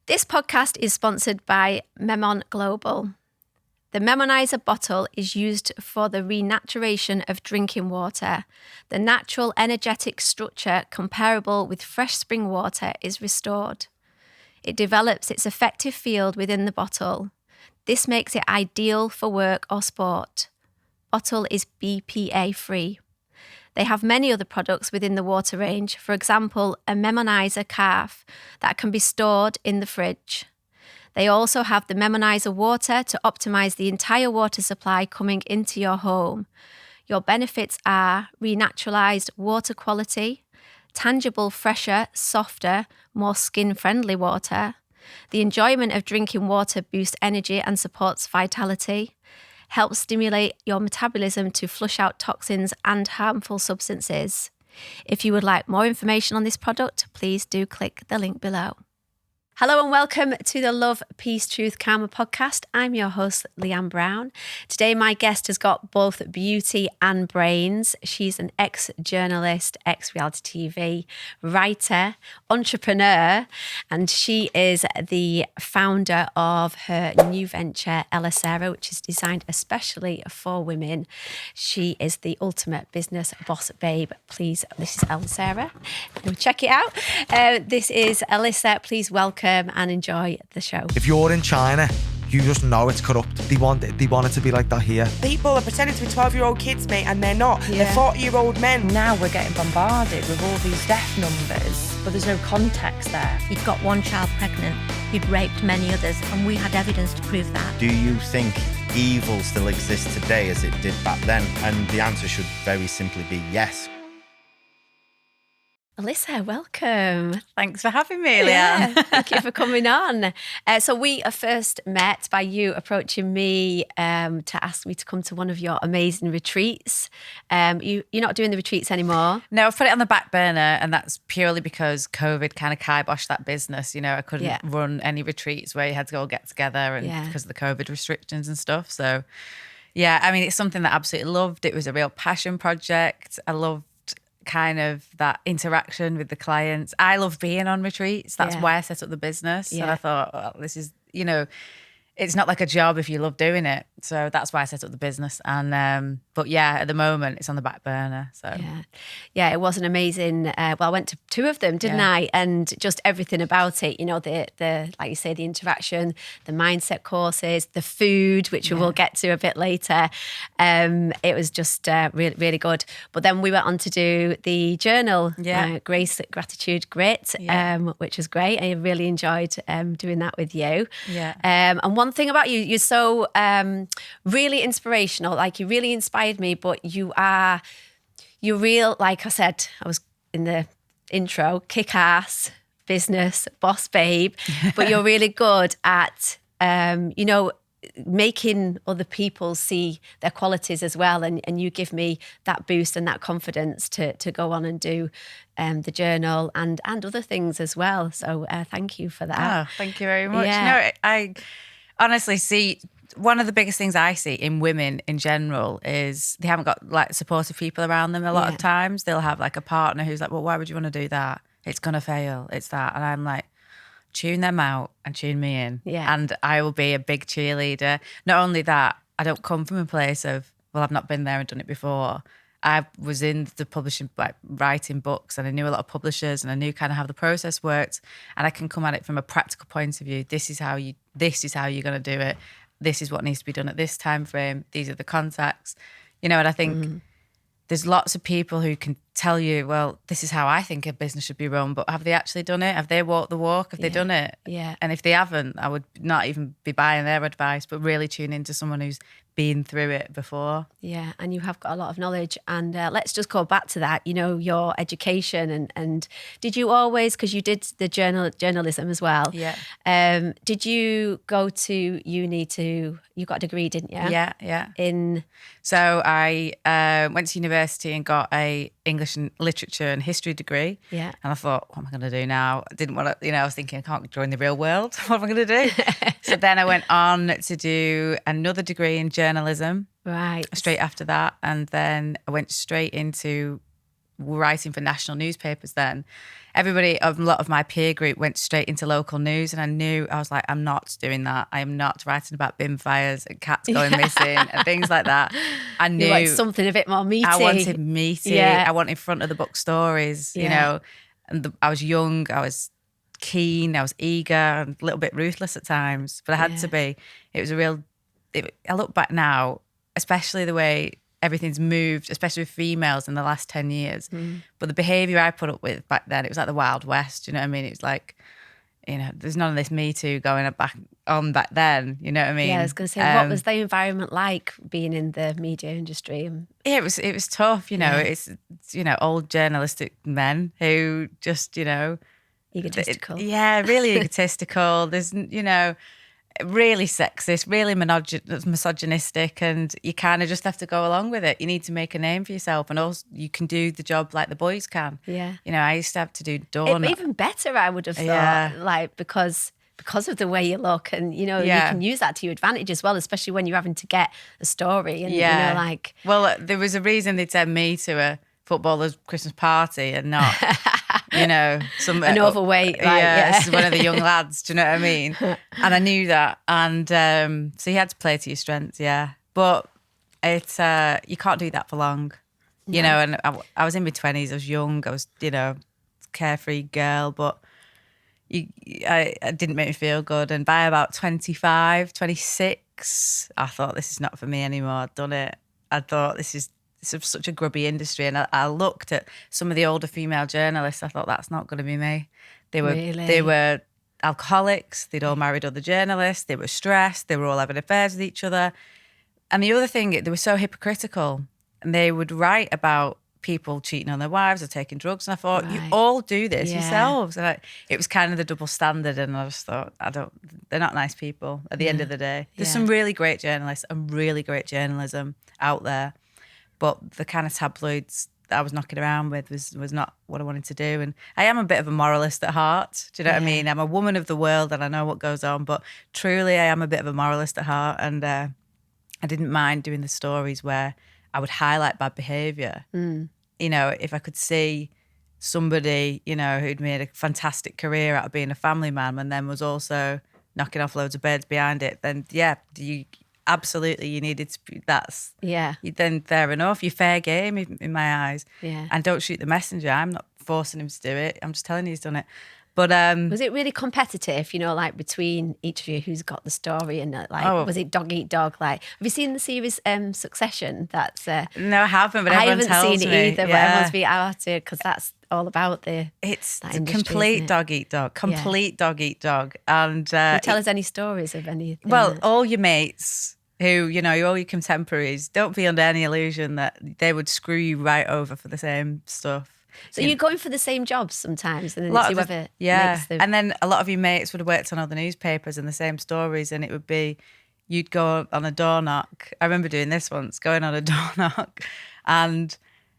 This podcast is sponsored by Memon Global. The Memonizer bottle is used for the renaturation of drinking water. The natural energetic structure comparable with fresh spring water is restored. It develops its effective field within the bottle. This makes it ideal for work or sport. Bottle is BPA free. They have many other products within the water range, for example, a Memonizer carafe that can be stored in the fridge. They also have the Memonizer water to optimise the entire water supply coming into your home. Your benefits are renaturalised water quality, tangible, fresher, softer, more skin-friendly water. The enjoyment of drinking water boosts energy and supports vitality. Helps stimulate your metabolism to flush out toxins and harmful substances. If you would like more information on this product, please do click the link below. Hello and welcome to the Love, Peace, Truth, Karma podcast. I'm your host, Leanne Brown. Today, my guest has got both beauty and brains. She's an ex-journalist, ex-reality TV writer, entrepreneur, and she is the founder of her new venture, ELLESERA, which is designed especially for women. She is the ultimate business boss babe. Please, this is ELLESERA. Check it out. This is Elissa. Please welcome and enjoy the show. If you're in China, you just know it's corrupt. They want it to be like that here. People are pretending to be 12-year-old kids, mate, and they're not. Yeah. They're 40-year-old men. Now we're getting bombarded with all these death numbers, but there's no context there. He'd got one child pregnant, he'd raped many others, and we had evidence to prove that. Do you think evil still exists today as it did back then? And the answer should very simply be yes. Elissa, welcome. Thanks for having me, Leanne. Yeah, thank you for coming on. So we are first met by you approaching me to ask me to come to one of your amazing retreats. You're not doing the retreats anymore. No, I've put it on the back burner, and that's purely because COVID kind of kiboshed that business. You know, I couldn't run any retreats where you had to all get together and because of the COVID restrictions and stuff. So, yeah, I mean, it's something that I absolutely loved. It was a real passion project. I loved kind of that interaction with the clients. I love being on retreats. That's why I set up the business. And I thought, well, this is, you know, it's not like a job if you love doing it. So that's why I set up the business. And but yeah, at the moment it's on the back burner. So yeah, it was an amazing. Well, I went to two of them, didn't I? And just everything about it. You know, the like you say, the interaction, the mindset courses, the food, which we will get to a bit later. It was just really, really good. But then we went on to do the journal, Grace, Gratitude, Grit, which was great. I really enjoyed doing that with you. Yeah. And one thing about you, you're so really inspirational. Like, you really inspired me, but you're real, like I said, I was in the intro, kick-ass, business, boss babe, but you're really good at, you know, making other people see their qualities as well. And you give me that boost and that confidence to go on and do the journal and other things as well. So thank you for that. Oh, thank you very much. Yeah. No, I honestly see one of the biggest things I see in women in general is they haven't got like supportive people around them a lot of times. They'll have like a partner who's like, well, why would you want to do that? It's going to fail. It's that. And I'm like, tune them out and tune me in. Yeah. And I will be a big cheerleader. Not only that, I don't come from a place of, well, I've not been there and done it before. I was in the publishing, like writing books, and I knew a lot of publishers and I knew kind of how the process worked. And I can come at it from a practical point of view. This is how you're going to do it. This is what needs to be done at this time frame. These are the contacts, you know. And I think there's lots of people who can tell you, well, this is how I think a business should be run, but have they actually done it? Have they walked the walk? Have they done it? Yeah. And if they haven't, I would not even be buying their advice, but really tune into someone who's been through it before. Yeah, and you have got a lot of knowledge. And let's just go back to that, you know, your education. And did you always, because you did the journalism as well. Yeah. Did you go to uni you got a degree, didn't you? Yeah. So I went to university and got a English and literature and history degree. Yeah. And I thought, what am I going to do now? I didn't want to, you know, I was thinking I can't join the real world. What am I going to do? So then I went on to do another degree in journalism. Right. Straight after that. And then I went straight into writing for national newspapers then, a lot of my peer group went straight into local news, and I was like, I'm not doing that. I am not writing about bin fires and cats going missing and things like that. I knew you wanted something a bit more meaty. I wanted meaty. Yeah. I wanted front of the book stories, you know. And I was young, I was keen, I was eager, and a little bit ruthless at times, but I had to be. It was I look back now, especially the way everything's moved, especially with females in the last 10 years. But the behaviour I put up with back then, it was like the Wild West, you know what I mean? It was like, you know, there's none of this Me Too going back then, you know what I mean? Yeah, I was going to say, what was the environment like being in the media industry? Yeah, it was tough, you know. It's you know, old journalistic men who just, you know, egotistical. Really egotistical. There's, you know, really sexist, really misogynistic, and you kind of just have to go along with it. You need to make a name for yourself, and also you can do the job like the boys can. Yeah. You know, I used to have to do door. Even better, I would have thought, like, because of the way you look, and, you know, you can use that to your advantage as well, especially when you're having to get a story. And, you know, like... Well, there was a reason they'd send me to a footballer's Christmas party and not... You know, an overweight, like, one of the young lads. Do you know what I mean? And I knew that, and so you had to play to your strengths, But it's you can't do that for long, you know. And I was in my 20s. I was young. I was, you know, carefree girl, but it didn't make me feel good. And by about 25, 26, I thought, this is not for me anymore. I'd done it. I thought, it's such a grubby industry, and I looked at some of the older female journalists. I thought, that's not going to be me. They were alcoholics. They'd all married other journalists. They were stressed. They were all having affairs with each other. And the other thing, they were so hypocritical, and they would write about people cheating on their wives or taking drugs. And I thought, you all do this yourselves. And it was kind of the double standard. And I just thought, they're not nice people at the end of the day. There's some really great journalists and really great journalism out there. But the kind of tabloids that I was knocking around with was not what I wanted to do. And I am a bit of a moralist at heart. Do you know what I mean? I'm a woman of the world, and I know what goes on. But truly, I am a bit of a moralist at heart. And I didn't mind doing the stories where I would highlight bad behaviour. You know, if I could see somebody, you know, who'd made a fantastic career out of being a family man and then was also knocking off loads of birds behind it, then absolutely, you needed to. Then fair enough. You're fair game in my eyes. Yeah. And don't shoot the messenger. I'm not forcing him to do it. I'm just telling you he's done it. But was it really competitive? You know, like between each of you, who's got the story, and was it dog eat dog? Like, have you seen the series Succession? That's no, I haven't. But I everyone haven't tells seen me. it either. But everyone's beat out to, because that's all about it's industry, complete dog eat dog, dog eat dog. And can you tell us any stories of anything? Well, all your mates, who, you know, all your contemporaries, don't be under any illusion that they would screw you right over for the same stuff. So you're going for the same jobs sometimes, and then see whether makes the... And then a lot of your mates would have worked on other newspapers and the same stories, and it would be, you'd go on a door knock. I remember doing this once, going on a door knock, and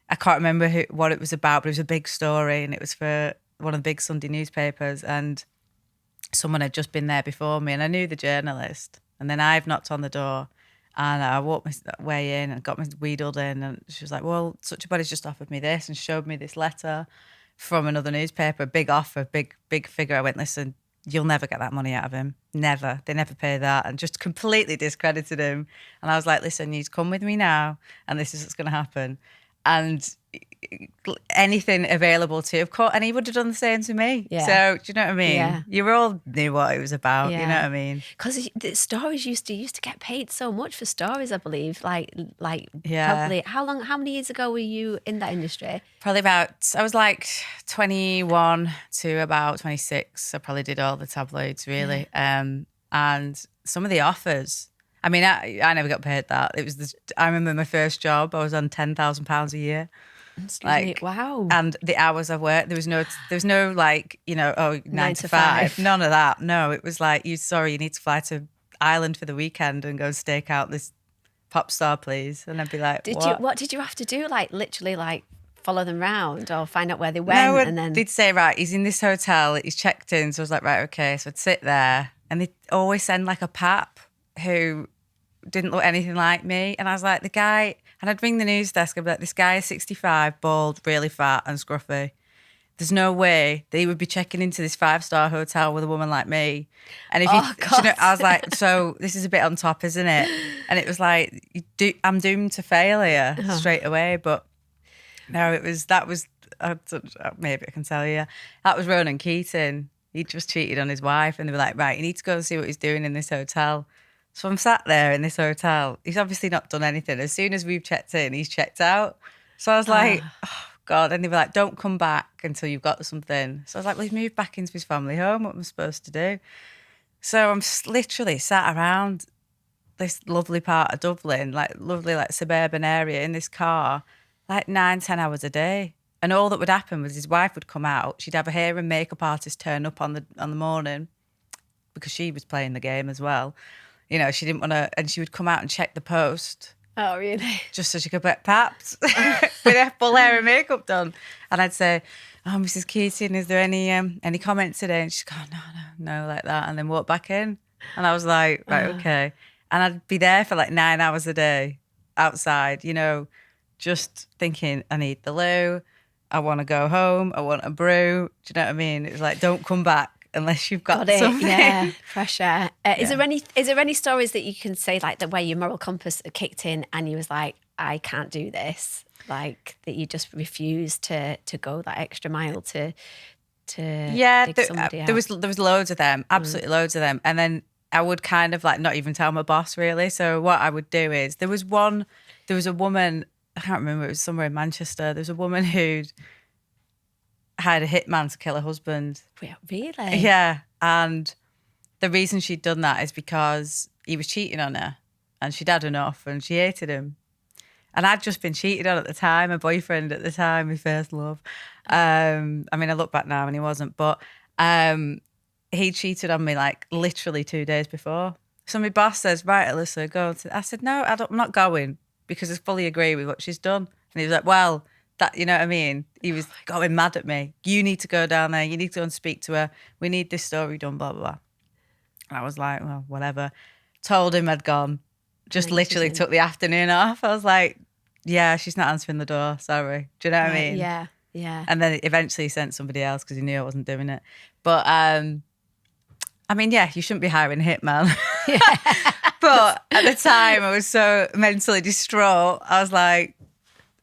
I can't remember what it was about, but it was a big story, and it was for one of the big Sunday newspapers, and someone had just been there before me, and I knew the journalist. And then I've knocked on the door, and I walked my way in and got my wheedled in, and she was like, well, such a body's just offered me this, and showed me this letter from another newspaper, big offer, big figure. I went, listen, you'll never get that money out of him. Never. They never pay that. And just completely discredited him. And I was like, listen, you come with me now, and this is what's going to happen. And anything available to, of course, and he would have done the same to me. Yeah. So do you know what I mean? Yeah. You all knew what it was about. Yeah. You know what I mean? Because the stories used to get paid so much for stories, I believe. Like probably how many years ago were you in that industry? Probably I was like 21 to about 26. I probably did all the tabloids really. Yeah. And some of the offers, I mean, I never got paid that. It was I remember my first job, I was on £10,000 a year. Wow. And the hours I worked, there was no like, you know, 9 to 5. None of that. No, it was like, you need to fly to Ireland for the weekend and go and stake out this pop star, please. And I'd be like, what did you have to do? Like literally like follow them around or find out where they went? No, and then they'd say, right, he's in this hotel, he's checked in. So I was like, right, okay. So I'd sit there, and they'd always send like a pap who didn't look anything like me. And I was like, the guy, And I'd ring the news desk and be like, this guy is 65, bald, really fat and scruffy. There's no way that he would be checking into this 5-star hotel with a woman like me. And if I was like, so this is a bit on top, isn't it? And it was like, I'm doomed to fail here straight away. But no, maybe I can tell you, that was Ronan Keating. He just cheated on his wife, and they were like, right, you need to go and see what he's doing in this hotel. So I'm sat there in this hotel. He's obviously not done anything. As soon as we've checked in, he's checked out. So I was like, oh, God. And they were like, don't come back until you've got something. So I was like, well, he's moved back into his family home. What am I supposed to do? So I'm literally sat around this lovely part of Dublin, like lovely, like suburban area in this car, like 9-10 hours a day. And all that would happen was his wife would come out. She'd have a hair and makeup artist turn up on the morning because she was playing the game as well. You know, she didn't want to, and she would come out and check the post. Oh, really? Just so she could put paps with her full hair and makeup done. And I'd say, oh, Mrs. Keating, is there any comments today? And she'd go, no, like that. And then walk back in. And I was like, right, okay. And I'd be there for like 9 hours a day outside, you know, just thinking, I need the loo. I want to go home. I want a brew. Do you know what I mean? It was like, don't come back unless you've got something. Yeah, pressure. Is there any stories that you can say, like, the way your moral compass kicked in and you was like, I can't do this, like that you just refused to go that extra mile to dig somebody out? There was loads of them, absolutely loads of them. And then I would kind of like not even tell my boss really. So what I would do is there was a woman, I can't remember, it was somewhere in Manchester. There was a woman who'd hired a hitman to kill her husband. Really? Yeah. And the reason she'd done that is because he was cheating on her and she'd had enough and she hated him. And I'd just been cheated on at the time, my boyfriend at the time, my first love. I mean, I look back now and he wasn't, but he cheated on me like literally 2 days before. So my boss says, right, Elissa, go. I said, no, I'm not going because I fully agree with what she's done. And he was like, well, that, you know what I mean? He was going mad at me. You need to go down there. You need to go and speak to her. We need this story done, blah, blah, blah. And I was like, well, whatever. Told him I'd gone. Just literally took the afternoon off. I was like, yeah, she's not answering the door. Sorry. Do you know what I mean? Yeah, yeah. And then eventually sent somebody else because he knew I wasn't doing it. But, I mean, yeah, you shouldn't be hiring a hitman. Yeah. But at the time, I was so mentally distraught. I was like,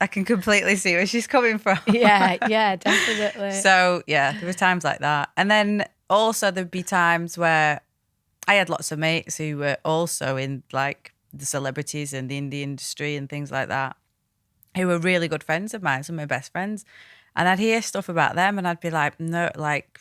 I can completely see where she's coming from. Yeah, definitely. So, yeah, there were times like that. And then also there'd be times where I had lots of mates who were also in like the celebrities and the indie industry and things like that, who were really good friends of mine, some of my best friends. And I'd hear stuff about them and I'd be like, no, like,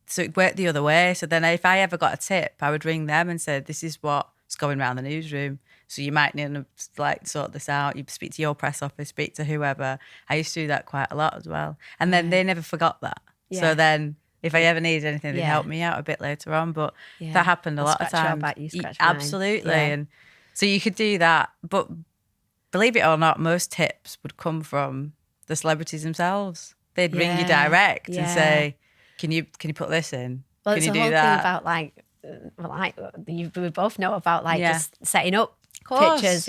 so it worked the other way. So then if I ever got a tip, I would ring them and say, this is what's going around the newsroom. So you might need to like sort this out. You speak to your press office, speak to whoever. I used to do that quite a lot as well. And then they never forgot that. Yeah. So then if I ever needed anything, they'd help me out a bit later on. But that happened a lot of times. Absolutely. Yeah. And so you could do that. But believe it or not, most tips would come from the celebrities themselves. They'd ring you direct and say, can you put this in? Well, can it's you a do whole that? thing about we both know about just setting up pictures.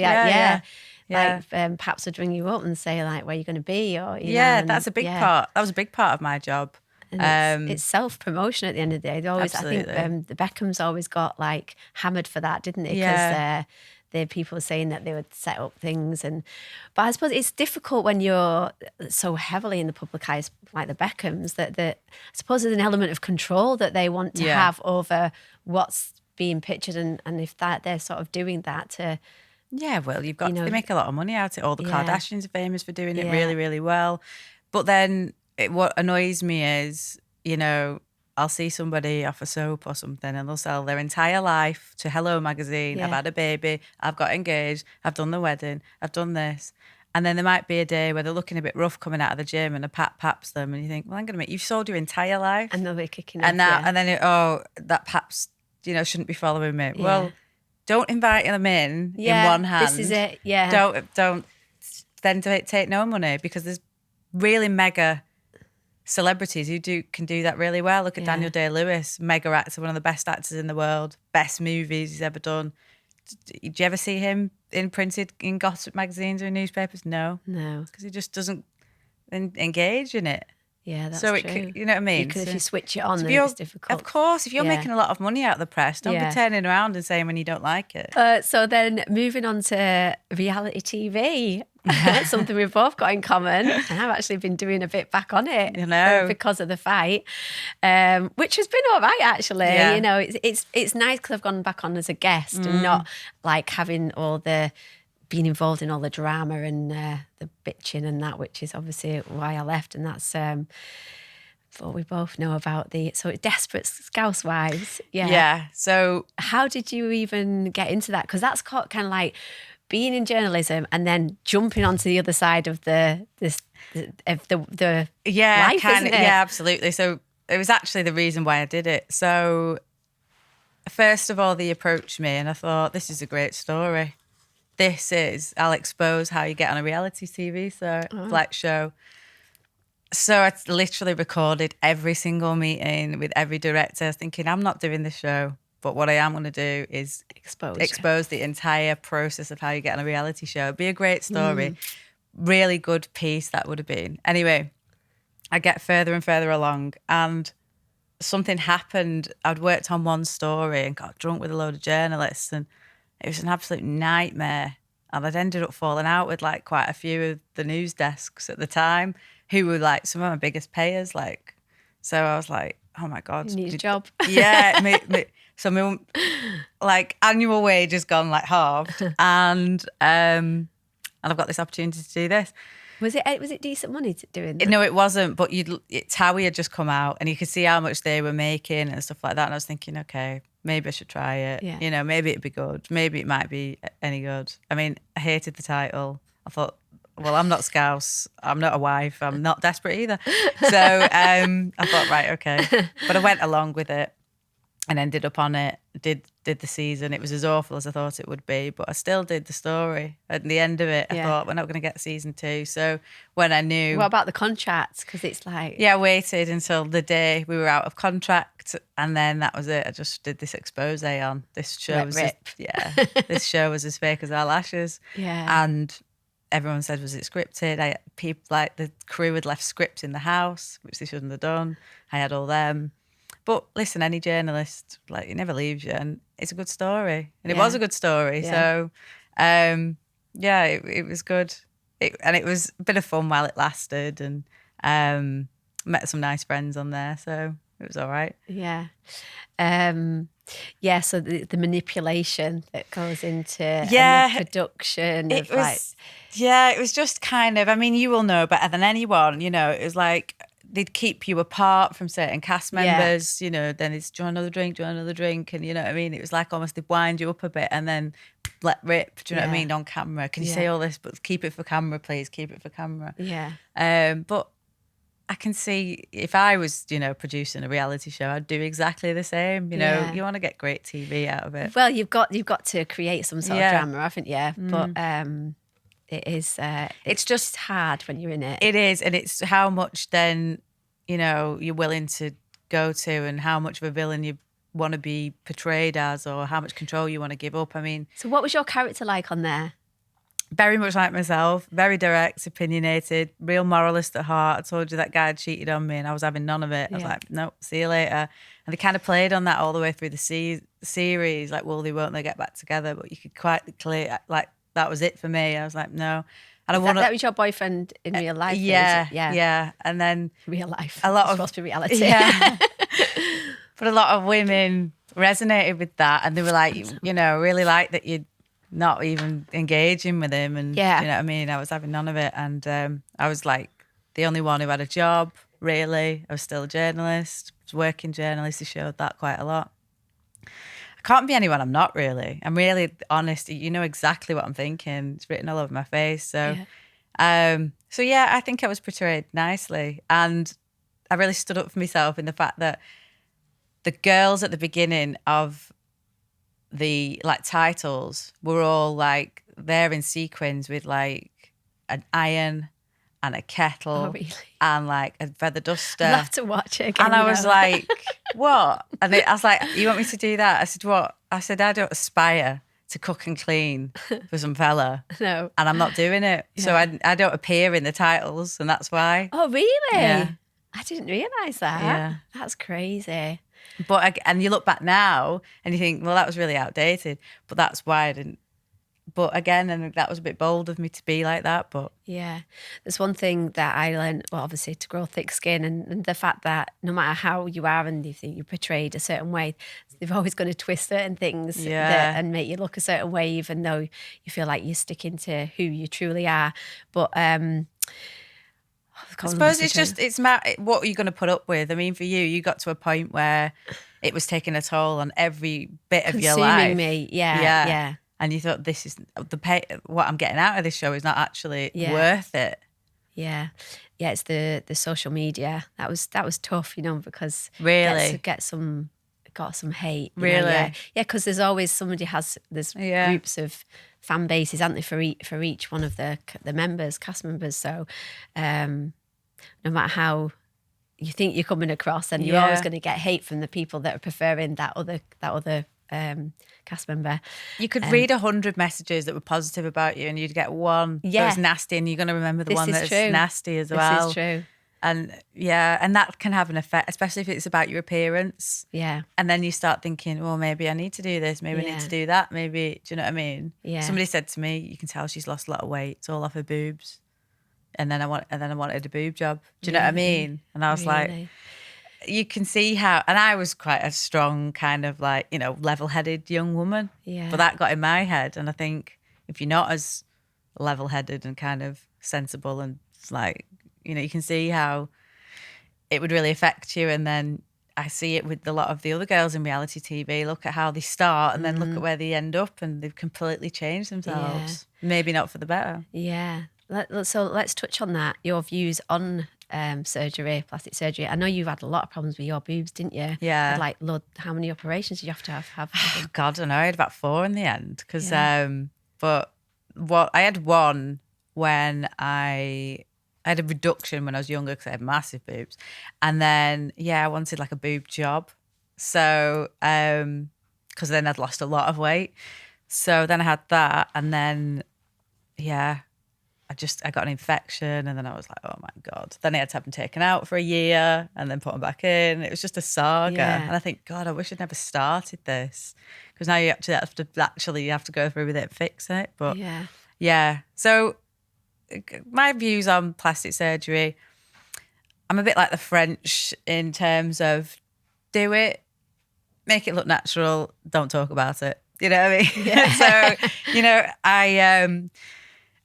Perhaps would ring you up and say like where you're going to be, or that's a big part. That was a big part of my job. And it's self-promotion at the end of the day. They always, absolutely. I think the Beckhams always got like hammered for that, didn't they? Because the people were saying that they would set up things, but I suppose it's difficult when you're so heavily in the public eye, like the Beckhams. That I suppose there's an element of control that they want to have over what's being pictured, and if they're sort of doing that to. Yeah, well, you've got they make a lot of money out of it. All the Kardashians are famous for doing it really, really well. But then what annoys me is, you know, I'll see somebody off a soap or something and they'll sell their entire life to Hello magazine. I've had a baby, I've got engaged, I've done the wedding, I've done this. And then there might be a day where they're looking a bit rough coming out of the gym and a paps them and you think, well, I'm going to make, you've sold your entire life. And they'll be kicking and off, and then, that paps, you know, shouldn't be following me. Yeah. Well, don't invite them in one hand. This is it, Don't then take no money because there's really mega celebrities who can do that really well. Look at Daniel Day-Lewis, mega actor, one of the best actors in the world, best movies he's ever done. Did you ever see him printed in gossip magazines or in newspapers? No. No. Because he just doesn't engage in it. Yeah, that's so true. You know what I mean? Because so, if you switch it on, so then it's difficult. Of course, if you're making a lot of money out of the press, don't be turning around and saying when you don't like it. So then moving on to reality TV, something we've both got in common. And I've actually been doing a bit back on it because of the fight, which has been all right, actually. Yeah. You know, it's nice because I've gone back on as a guest and not like having all the... being involved in all the drama and the bitching and that, which is obviously why I left. And that's what we both know about so it's Desperate Scouse Wives. Yeah. Yeah. So how did you even get into that? Because that's kind of like being in journalism and then jumping onto the other side of the life, isn't it? Yeah, absolutely. So it was actually the reason why I did it. So first of all, they approached me and I thought, this is a great story. I'll expose how you get on a reality TV flight show. So I literally recorded every single meeting with every director. I was thinking, I'm not doing this show, but what I am going to do is expose the entire process of how you get on a reality show. It'd be a great story. Really good piece that would have been. Anyway, I get further and further along and something happened. I'd worked on one story and got drunk with a load of journalists and it was an absolute nightmare. And I'd ended up falling out with like quite a few of the news desks at the time who were like some of my biggest payers. Like, so I was like, oh my God. You need a job. Yeah. So my like annual wage has gone like halved and I've got this opportunity to do this. Was it decent money doing that? No, it wasn't. But Towie had just come out and you could see how much they were making and stuff like that. And I was thinking, okay, maybe I should try it. Yeah. You know, maybe it'd be good. Maybe it might be any good. I mean, I hated the title. I thought, well, I'm not Scouse. I'm not a wife. I'm not desperate either. So I thought, right, okay. But I went along with it and ended up on it. Did the season. It was as awful as I thought it would be, but I still did the story. At the end of it, I thought, we're not going to get season 2. So when I knew... What about the contracts? Because it's like... Yeah, I waited until the day we were out of contract and then that was it. I just did this expose on. This show was this show was as fake as our lashes. Yeah. And everyone said, was it scripted? People like the crew had left scripts in the house, which they shouldn't have done. I had all them. But listen, any journalist, like, it never leaves you, and it's a good story, and it was a good story. Yeah. So, it was good, and it was a bit of fun while it lasted, and met some nice friends on there, so it was all right. Yeah, So the manipulation that goes into the production it was just kind of. I mean, you will know better than anyone. You know, it was like. They'd keep you apart from certain cast members, you know, then it's, do you want another drink? And you know what I mean? It was like almost they'd wind you up a bit and then let rip, do you know what I mean, on camera. Can you say all this, but keep it for camera, please, keep it for camera. Yeah. But I can see if I was, you know, producing a reality show, I'd do exactly the same. You know, you want to get great TV out of it. Well, you've got to create some sort of drama, haven't you? But it is, it's just hard when you're in it. It is, and it's how much then, you know, you're willing to go to and how much of a villain you want to be portrayed as or how much control you want to give up. I mean... So what was your character like on there? Very much like myself, very direct, opinionated, real moralist at heart. I told you that guy had cheated on me and I was having none of it. I was like, nope, see you later. And they kind of played on that all the way through the series, like, will they, won't they get back together? But you could quite clear, like, that was it for me. I was like, no. And that was your boyfriend in real life? Yeah. And then real life. A lot it's of supposed to be reality. Yeah. But a lot of women resonated with that, and they were like, you know, really like that you're not even engaging with him, and you know what I mean. I was having none of it, and I was like the only one who had a job. Really, I was still a journalist. I was working journalist. He showed that quite a lot. Can't be anyone I'm not, really. I'm really honest. You know exactly what I'm thinking. It's written all over my face. So, I think I was portrayed nicely. And I really stood up for myself in the fact that the girls at the beginning of the, like, titles were all, like, they're in sequins with, like, an iron and a kettle and, like, a feather duster. I'll have to watch it again. And I was like, what? And I was like, you want me to do that? I said, what? I said, I don't aspire to cook and clean for some fella. No. And I'm not doing it. Yeah. So I don't appear in the titles, and that's why. Oh, really? Yeah. I didn't realise that. Yeah. That's crazy. But and you look back now and you think, well, that was really outdated. But that's why I didn't. But again, and that was a bit bold of me to be like that. But Yeah. There's one thing that I learned, well, obviously to grow thick skin, and the fact that no matter how you are and you think you're portrayed a certain way, they're always going to twist certain things and make you look a certain way, even though you feel like you're sticking to who you truly are. But I suppose it's what are you going to put up with? I mean, for you got to a point where it was taking a toll on every bit of your life. Consuming me, yeah. And you thought, this is what I'm getting out of this show is not actually worth it. Yeah. It's the social media that was tough, because Really got some hate. Really, because there's always there's groups of fan bases, aren't there, for each one of the cast members. So no matter how you think you're coming across, and you're always going to get hate from the people that are preferring that other cast member. You could read 100 messages that were positive about you, and you'd get one that was nasty, and you're going to remember the one that's nasty as well. This is true. And and that can have an effect, especially if it's about your appearance. Yeah. And then you start thinking, well, maybe I need to do this, maybe I need to do that, maybe, do you know what I mean? Yeah. Somebody said to me, you can tell she's lost a lot of weight, it's all off her boobs. And then I wanted a boob job. Do you know what I mean? And I was like, you can see how, and I was quite a strong kind of like, level-headed young woman. Yeah. But that got in my head. And I think if you're not as level-headed and kind of sensible and like, you can see how it would really affect you. And then I see it with a lot of the other girls in reality TV. Look at how they start and then look at where they end up, and they've completely changed themselves. Yeah. Maybe not for the better. Yeah. So let's touch on that, your views on plastic surgery. I know you've had a lot of problems with your boobs, didn't you? Yeah. Like, how many operations did you have to have? Oh, God, I don't know. I had about 4 in the end. Because, but I had one when I had a reduction when I was younger because I had massive boobs. And then, I wanted like a boob job. So, because then I'd lost a lot of weight. So then I had that. And then, I got an infection, and then I was like, oh my God. Then I had to have them taken out for a year and then put them back in. It was just a saga. Yeah. And I think, God, I wish I'd never started this, because now you have to go through with it and fix it. But so my views on plastic surgery, I'm a bit like the French in terms of do it, make it look natural, don't talk about it. You know what I mean? Yeah. So,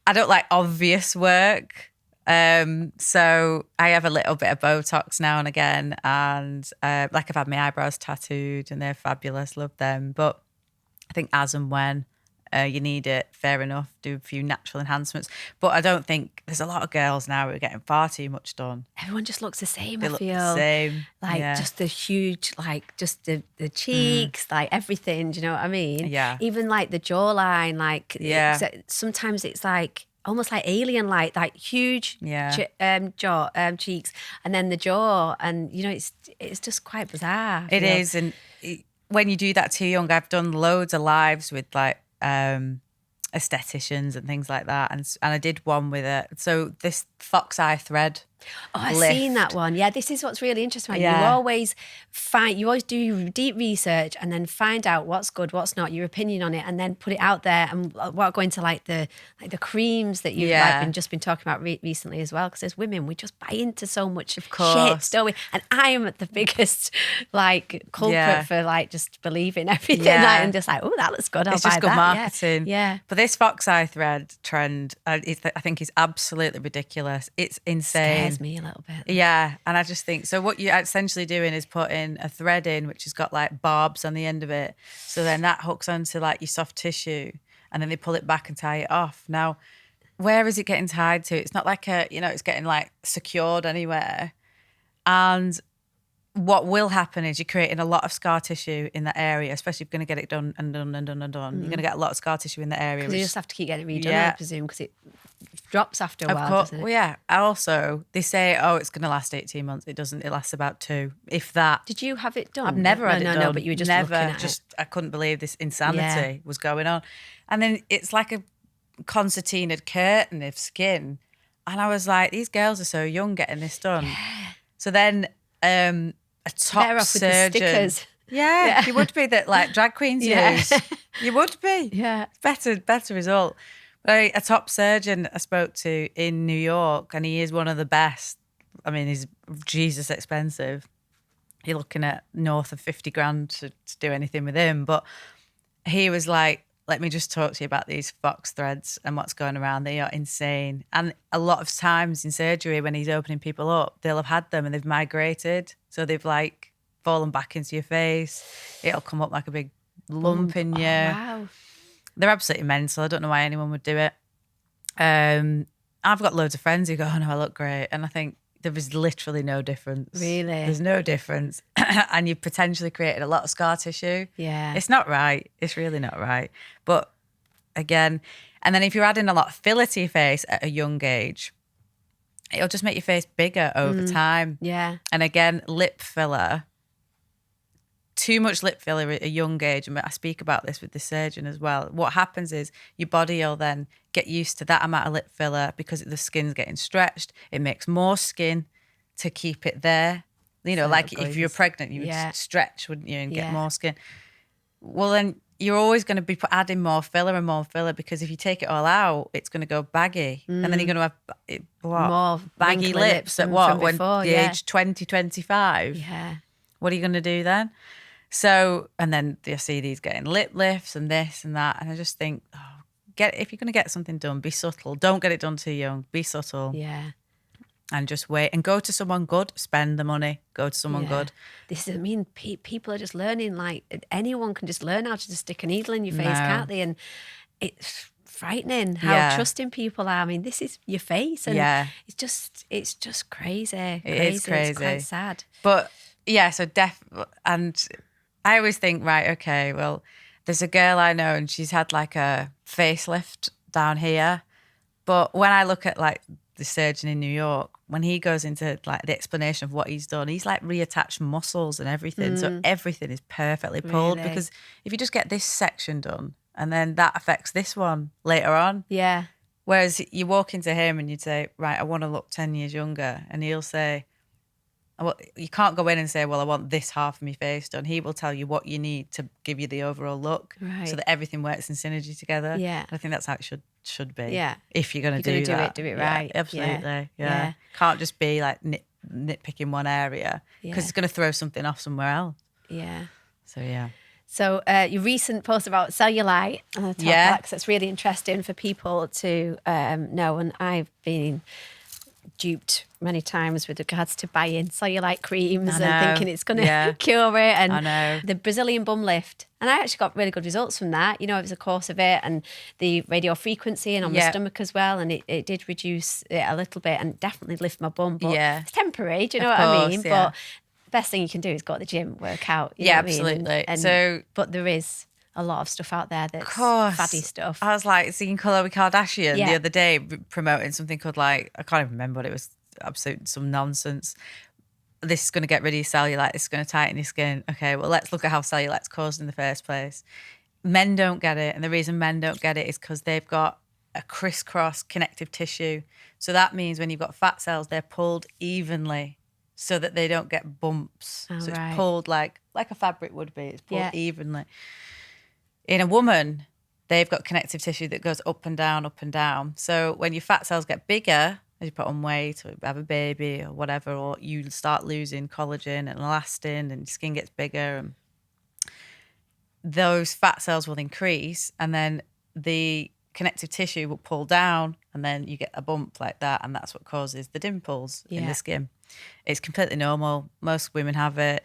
I don't like obvious work. So I have a little bit of Botox now and again. And I've had my eyebrows tattooed, and they're fabulous. Love them. But I think as and when you need it, fair enough, do a few natural enhancements. But I don't think there's a lot of girls now who are getting far too much done. Everyone just looks the same, They look the same. Just the huge, just the cheeks, everything, do you know what I mean? Yeah. Even the jawline, sometimes it's almost like alien, like huge cheeks, and then the jaw, and it's just quite bizarre. It is, and when you do that too young, I've done loads of lives with estheticians and things like that, and I did one with this fox eye thread. Oh, I've seen that one. Yeah, this is what's really interesting. Right? Yeah. You always do deep research and then find out what's good, what's not, your opinion on it, and then put it out there. And what going to the creams that you've just been talking about recently as well. Because as women, we just buy into so much shit, don't we? And I am the biggest culprit for just believing everything and just oh, that looks good. It's I'll just buy good that. marketing. Yeah. But this fox eye thread trend, I think is absolutely ridiculous. It's insane. Scares me a little bit. Yeah, and I just think, so what you're essentially doing is putting a thread in which has got barbs on the end of it. So then that hooks onto your soft tissue, and then they pull it back and tie it off. Now, where is it getting tied to? It's not it's getting secured anywhere. And what will happen is you're creating a lot of scar tissue in that area, especially if you're going to get it done and done and done and done. You're going to get a lot of scar tissue in the area. Because you just have to keep getting it redone, I presume, because it drops after a while, doesn't it? Well, yeah. Also, they say, it's going to last 18 months. It doesn't. It lasts about 2, if that. Did you have it done? I've never had it done. No, but you were just looking at it. I couldn't believe this insanity was going on. And then it's like a concertinaed curtain of skin. And I was like, these girls are so young getting this done. Yeah. So then a top better off surgeon. with the stickers. Yeah, you would be that like drag queens use. You would be. Yeah. Better result. But a top surgeon I spoke to in New York, and he is one of the best. I mean, he's Jesus expensive. You're looking at north of 50 grand to do anything with him. But he was like, let me just talk to you about these fox threads and what's going around. They are insane. And a lot of times in surgery, when he's opening people up, they'll have had them and they've migrated. So they've like fallen back into your face. It'll come up like a big lump in you. Wow. They're absolutely mental. I don't know why anyone would do it. I've got loads of friends who go, oh no, I look great. And I think there is literally no difference. Really? There's no difference. And you've potentially created a lot of scar tissue. Yeah. It's not right. It's really not right. But again, and then if you're adding a lot of filler to your face at a young age, it'll just make your face bigger over time. Yeah. And again, lip filler, too much lip filler at a young age, and I speak about this with the surgeon as well. What happens is your body will then get used to that amount of lip filler because the skin's getting stretched. It makes more skin to keep it there. You know, So like it if you're pregnant, you would stretch, wouldn't you, and get more skin. Well, then you're always going to be adding more filler because if you take it all out, it's going to go baggy. And then you're going to have More baggy wrinkly lips at than what? from When before, the age 20, 25? Yeah. What are you going to do then? So, and then you see these getting lip lifts and this and that. And I just think, if you're going to get something done, be subtle. Don't get it done too young. Be subtle. Yeah. And just wait and go to someone good. Spend the money. Go to someone good. This is, I mean, people are just learning, like anyone can just learn how to just stick a needle in your face, can't they? And it's frightening how trusting people are. I mean, this is your face. And it's just crazy. It is crazy. It's quite sad. But yeah, so and I always think, right, okay, well, there's a girl I know and she's had like a facelift down here. But when I look at like the surgeon in New York, when he goes into like the explanation of what he's done, he's like reattached muscles and everything. So everything is perfectly pulled because if you just get this section done and then that affects this one later on. Yeah. Whereas you walk into him and you'd say, right, I want to look 10 years younger. And he'll say, well, you can't go in and say, well, I want this half of my face done. He will tell you what you need to give you the overall look so that everything works in synergy together. Yeah. And I think that's how it should be. Yeah. If you're going to do that. Do it right. Absolutely. Yeah. Can't just be like nitpicking one area because it's going to throw something off somewhere else. Yeah. So, yeah. So your recent post about cellulite, because that's really interesting for people to know. And I've been duped many times with regards to buying cellulite creams and thinking it's going to cure it. And the Brazilian bum lift. And I actually got really good results from that. You know, it was a course of it and the radio frequency and on my stomach as well. And it did reduce it a little bit and definitely lift my bum. But it's temporary, do you know what I mean? But the best thing you can do is go to the gym, work out. You know what absolutely. I mean? But there is a lot of stuff out there that's faddy stuff. I was like seeing Khloe Kardashian the other day promoting something called like, I can't even remember what it was, absolute some nonsense. This is going to get rid of your cellulite, this is going to tighten your skin. Okay, well, let's look at how cellulite's caused in the first place. Men don't get it, and the reason men don't get it is because they've got a crisscross connective tissue. So that means when you've got fat cells, they're pulled evenly so that they don't get bumps. It's pulled like a fabric would be. It's pulled evenly. In a woman, they've got connective tissue that goes up and down, up and down. So when your fat cells get bigger, as you put on weight or have a baby or whatever, or you start losing collagen and elastin and your skin gets bigger, and those fat cells will increase and then the connective tissue will pull down and then you get a bump like that, and that's what causes the dimples in the skin. It's completely normal. Most women have it.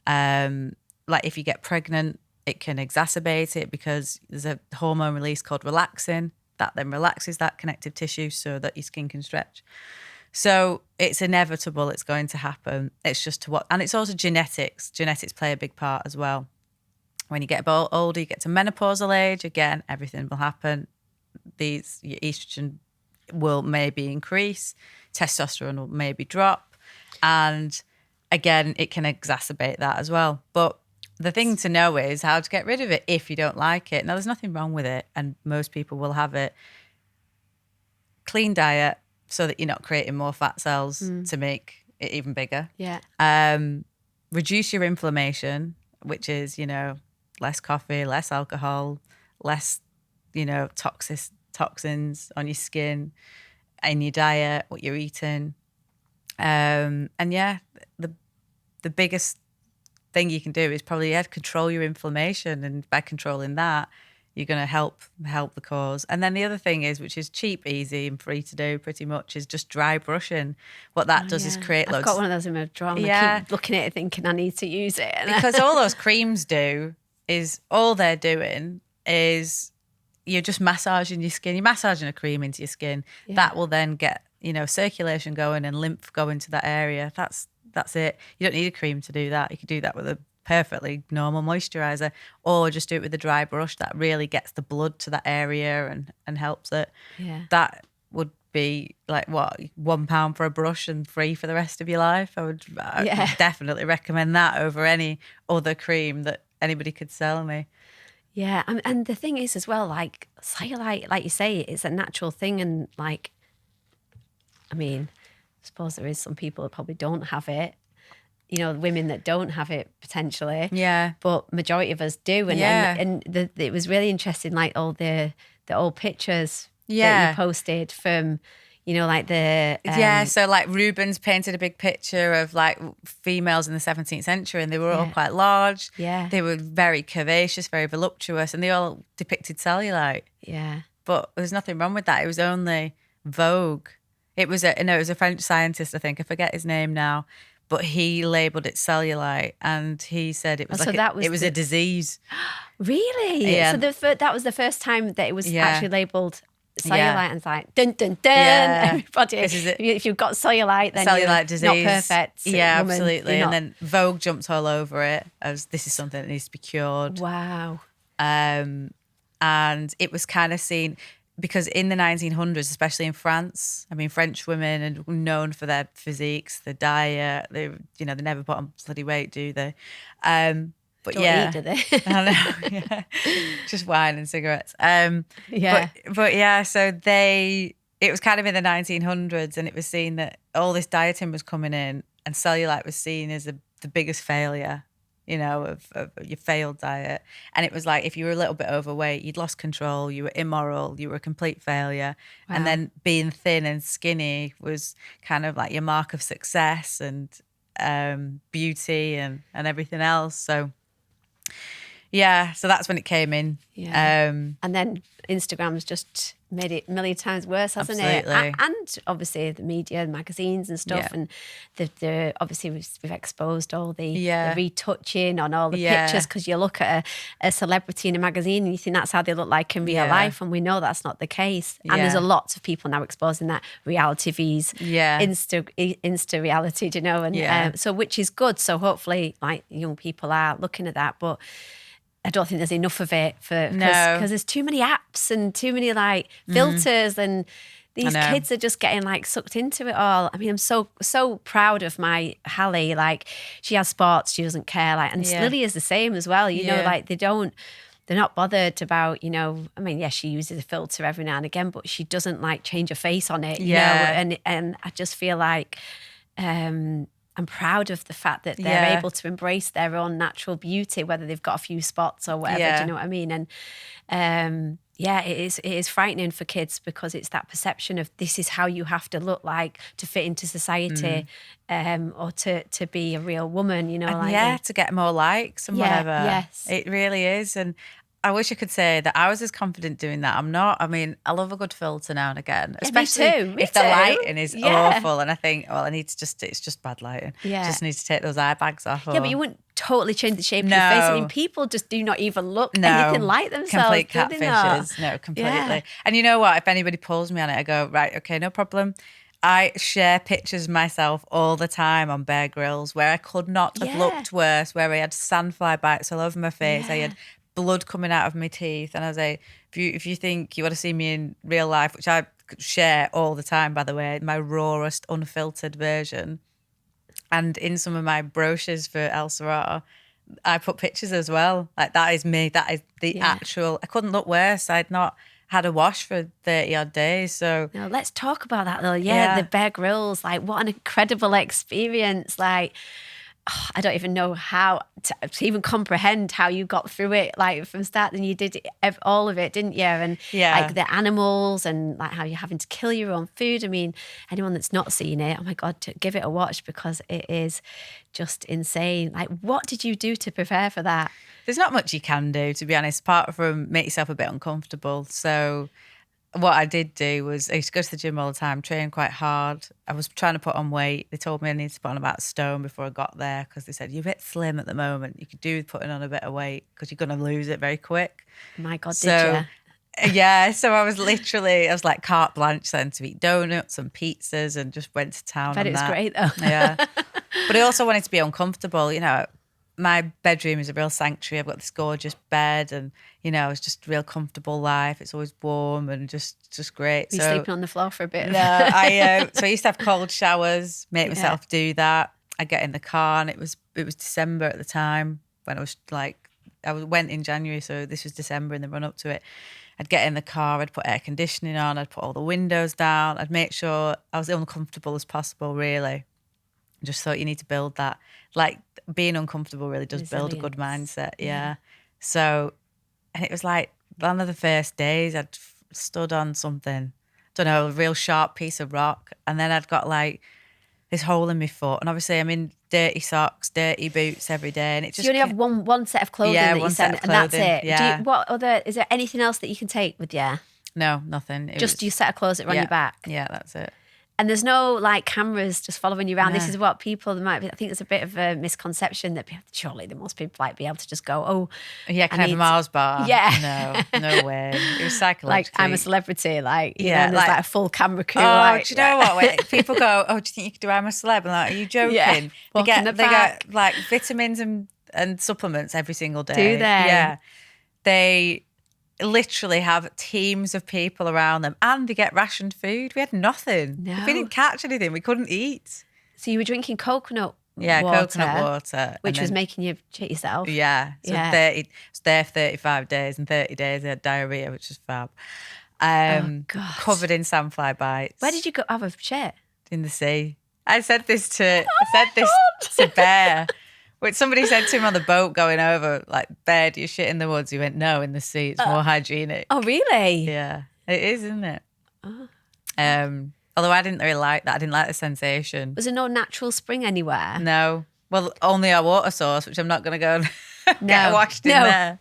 Like if you get pregnant, it can exacerbate it because there's a hormone release called relaxin that then relaxes that connective tissue so that your skin can stretch. So it's inevitable. It's going to happen. It's just to what, and it's also genetics. Genetics play a big part as well. When you get older, you get to menopausal age. Again, everything will happen. Your estrogen will maybe increase, testosterone will maybe drop, and again, it can exacerbate that as well. But the thing to know is how to get rid of it if you don't like it. Now, there's nothing wrong with it, and most people will have it. Clean diet so that you're not creating more fat cells to make it even bigger. Yeah. Reduce your inflammation, which is, less coffee, less alcohol, less, toxins on your skin, in your diet, what you're eating. And yeah, the biggest thing you can do is probably control your inflammation, and by controlling that, you're going to help the cause. And then the other thing is, which is cheap, easy, and free to do pretty much, is just dry brushing. What that does is create loads. I've got one of those in my drawer. I keep looking at it thinking I need to use it. Because all those creams do is, all they're doing is you're just massaging your skin. You're massaging a cream into your skin. Yeah. That will then get, circulation going and lymph going to that area. That's it. You don't need a cream to do that. You can do that with a perfectly normal moisturizer, or just do it with a dry brush that really gets the blood to that area and helps it. Yeah. That would be like, what, £1 for a brush and free for the rest of your life. I would definitely recommend that over any other cream that anybody could sell me. Yeah, and the thing is as well, like cellulite, like you say, it's a natural thing, and like, I suppose there is some people that probably don't have it. Women that don't have it potentially. Yeah. But majority of us do. And it was really interesting, like all the old pictures that you posted from, like the... so like Rubens painted a big picture of like females in the 17th century, and they were all quite large. Yeah. They were very curvaceous, very voluptuous, and they all depicted cellulite. Yeah. But there's nothing wrong with that. It was only Vogue. It was a French scientist, I think. I forget his name now. But he labelled it cellulite, and he said it was it was a disease. Really? Yeah. So that was the first time that it was actually labelled cellulite, and it's like, dun, dun, dun, everybody. If you've got cellulite, then cellulite disease. Not perfect. Yeah, woman, absolutely. And then Vogue jumped all over it as this is something that needs to be cured. Wow. And it was kind of seen... Because in the 1900s, especially in France, French women are known for their physiques, their diet. They never put on bloody weight, do they? But don't eat, do they? I know, yeah. Just wine and cigarettes. So it was kind of in the 1900s, and it was seen that all this dieting was coming in, and cellulite was seen as the biggest failure. Of your failed diet. And it was like, if you were a little bit overweight, you'd lost control, you were immoral, you were a complete failure. Wow. And then being thin and skinny was kind of like your mark of success and beauty and everything else. So, so that's when it came in. Yeah. And then Instagram's just made it a million times worse, hasn't it? And obviously the media, magazines and stuff, and the obviously we've exposed all the retouching on all the pictures, because you look at a celebrity in a magazine and you think that's how they look like in real life, and we know that's not the case. And there's a lot of people now exposing that reality V's, Insta reality, and so which is good. So hopefully, like, young people are looking at that, but I don't think there's enough of it because there's too many apps and too many like filters, and these kids are just getting like sucked into it all. I'm so proud of my Hallie. Like, she has sports, she doesn't care. Like, and Lily is the same as well. Like they're not bothered about, she uses a filter every now and again, but she doesn't like change her face on it. And I just feel like I'm proud of the fact that they're able to embrace their own natural beauty, whether they've got a few spots or whatever. Do you know what I mean? And it is frightening for kids, because it's that perception of this is how you have to look like to fit into society, or to be a real woman, to get more likes and whatever. Yes, it really is. And I wish I could say that I was as confident doing that. I'm not. I love a good filter now and again, especially me if the lighting is awful. And I think, it's just bad lighting. Yeah. Just need to take those eye bags off. Yeah, but you wouldn't totally change the shape of your face. People just do not even look anything like themselves. Complete catfishes. No, completely. Yeah. And you know what? If anybody pulls me on it, I go, right, okay, no problem. I share pictures of myself all the time on Bear Grylls where I could not have looked worse, where I had sandfly bites all over my face. I had blood coming out of my teeth. And I was like, if you think you want to see me in real life, which I share all the time, by the way, my rawest, unfiltered version. And in some of my brochures for ELLESERA, I put pictures as well. Like, that is me. That is the actual, I couldn't look worse. I'd not had a wash for 30 odd days. So now let's talk about that though. Yeah, the Bear Grylls, like what an incredible experience. Like, I don't even know how to even comprehend how you got through it, like from start. And you did all of it, didn't you? And like the animals and like how you're having to kill your own food. I mean, anyone that's not seen it, oh my God, to give it a watch, because it is just insane. Like, what did you do to prepare for that? There's not much you can do, to be honest, apart from make yourself a bit uncomfortable. So what I did do was I used to go to the gym all the time, train quite hard. I was trying to put on weight. They told me I needed to put on about a stone before I got there, because they said, you're a bit slim at the moment. You could do with putting on a bit of weight because you're going to lose it very quick. My God, did you? Yeah, so I was like carte blanche then to eat donuts and pizzas and just went to town. I bet it was great though. Yeah. But I also wanted to be uncomfortable, you know. My bedroom is a real sanctuary. I've got this gorgeous bed and, you know, it's just a real comfortable life. It's always warm and just great. Were you sleeping on the floor for a bit? No, so I used to have cold showers, make myself do that. I'd get in the car and it was December at the time when I went in January, so this was December in the run up to it. I'd get in the car, I'd put air conditioning on, I'd put all the windows down, I'd make sure I was as uncomfortable as possible, really. Just thought you need to build that. Like, being uncomfortable really does build a good mindset. Yeah. So, and it was like one of the first days I'd stood on something, don't know, a real sharp piece of rock. And then I'd got like this hole in my foot. And obviously I'm in dirty socks, dirty boots every day. And it just, you only have one set of clothing that you send, and that's it. Yeah. Is there anything else that you can take with you? No, nothing. Just your set of clothes that are on your back? Yeah, that's it. And there's no like cameras just following you around. This is what people might be. I think there's a bit of a misconception that surely there must be like be able to just go, oh, yeah, can I have a Mars bar? Yeah, no way. It was psychologically. Like, I'm a celebrity, like, you know, and there's like a full camera crew. Oh, like, do you know what? When people go, oh, do you think you could do I'm a celeb? I'm like, are you joking? Yeah. They get like vitamins and supplements every single day. Do they? Yeah. They literally have teams of people around them and they get rationed food. We had nothing. No. If we didn't catch anything, we couldn't eat. So you were drinking coconut water, coconut water. Which was making you shit yourself. Yeah. So 30, was there for 35 days and 30 days I had diarrhea, which was fab. Oh, God. Covered in sandfly bites. Where did you go have a shit? In the sea. I said this to Bear. Which somebody said to him on the boat going over, like, Bear, do you shit in the woods? He went, no, in the sea. It's more hygienic. Oh, really? Yeah. It is, isn't it? Although I didn't really like that. I didn't like the sensation. Was there no natural spring anywhere? No. Well, only our water source, which I'm not going to go and get washed in there.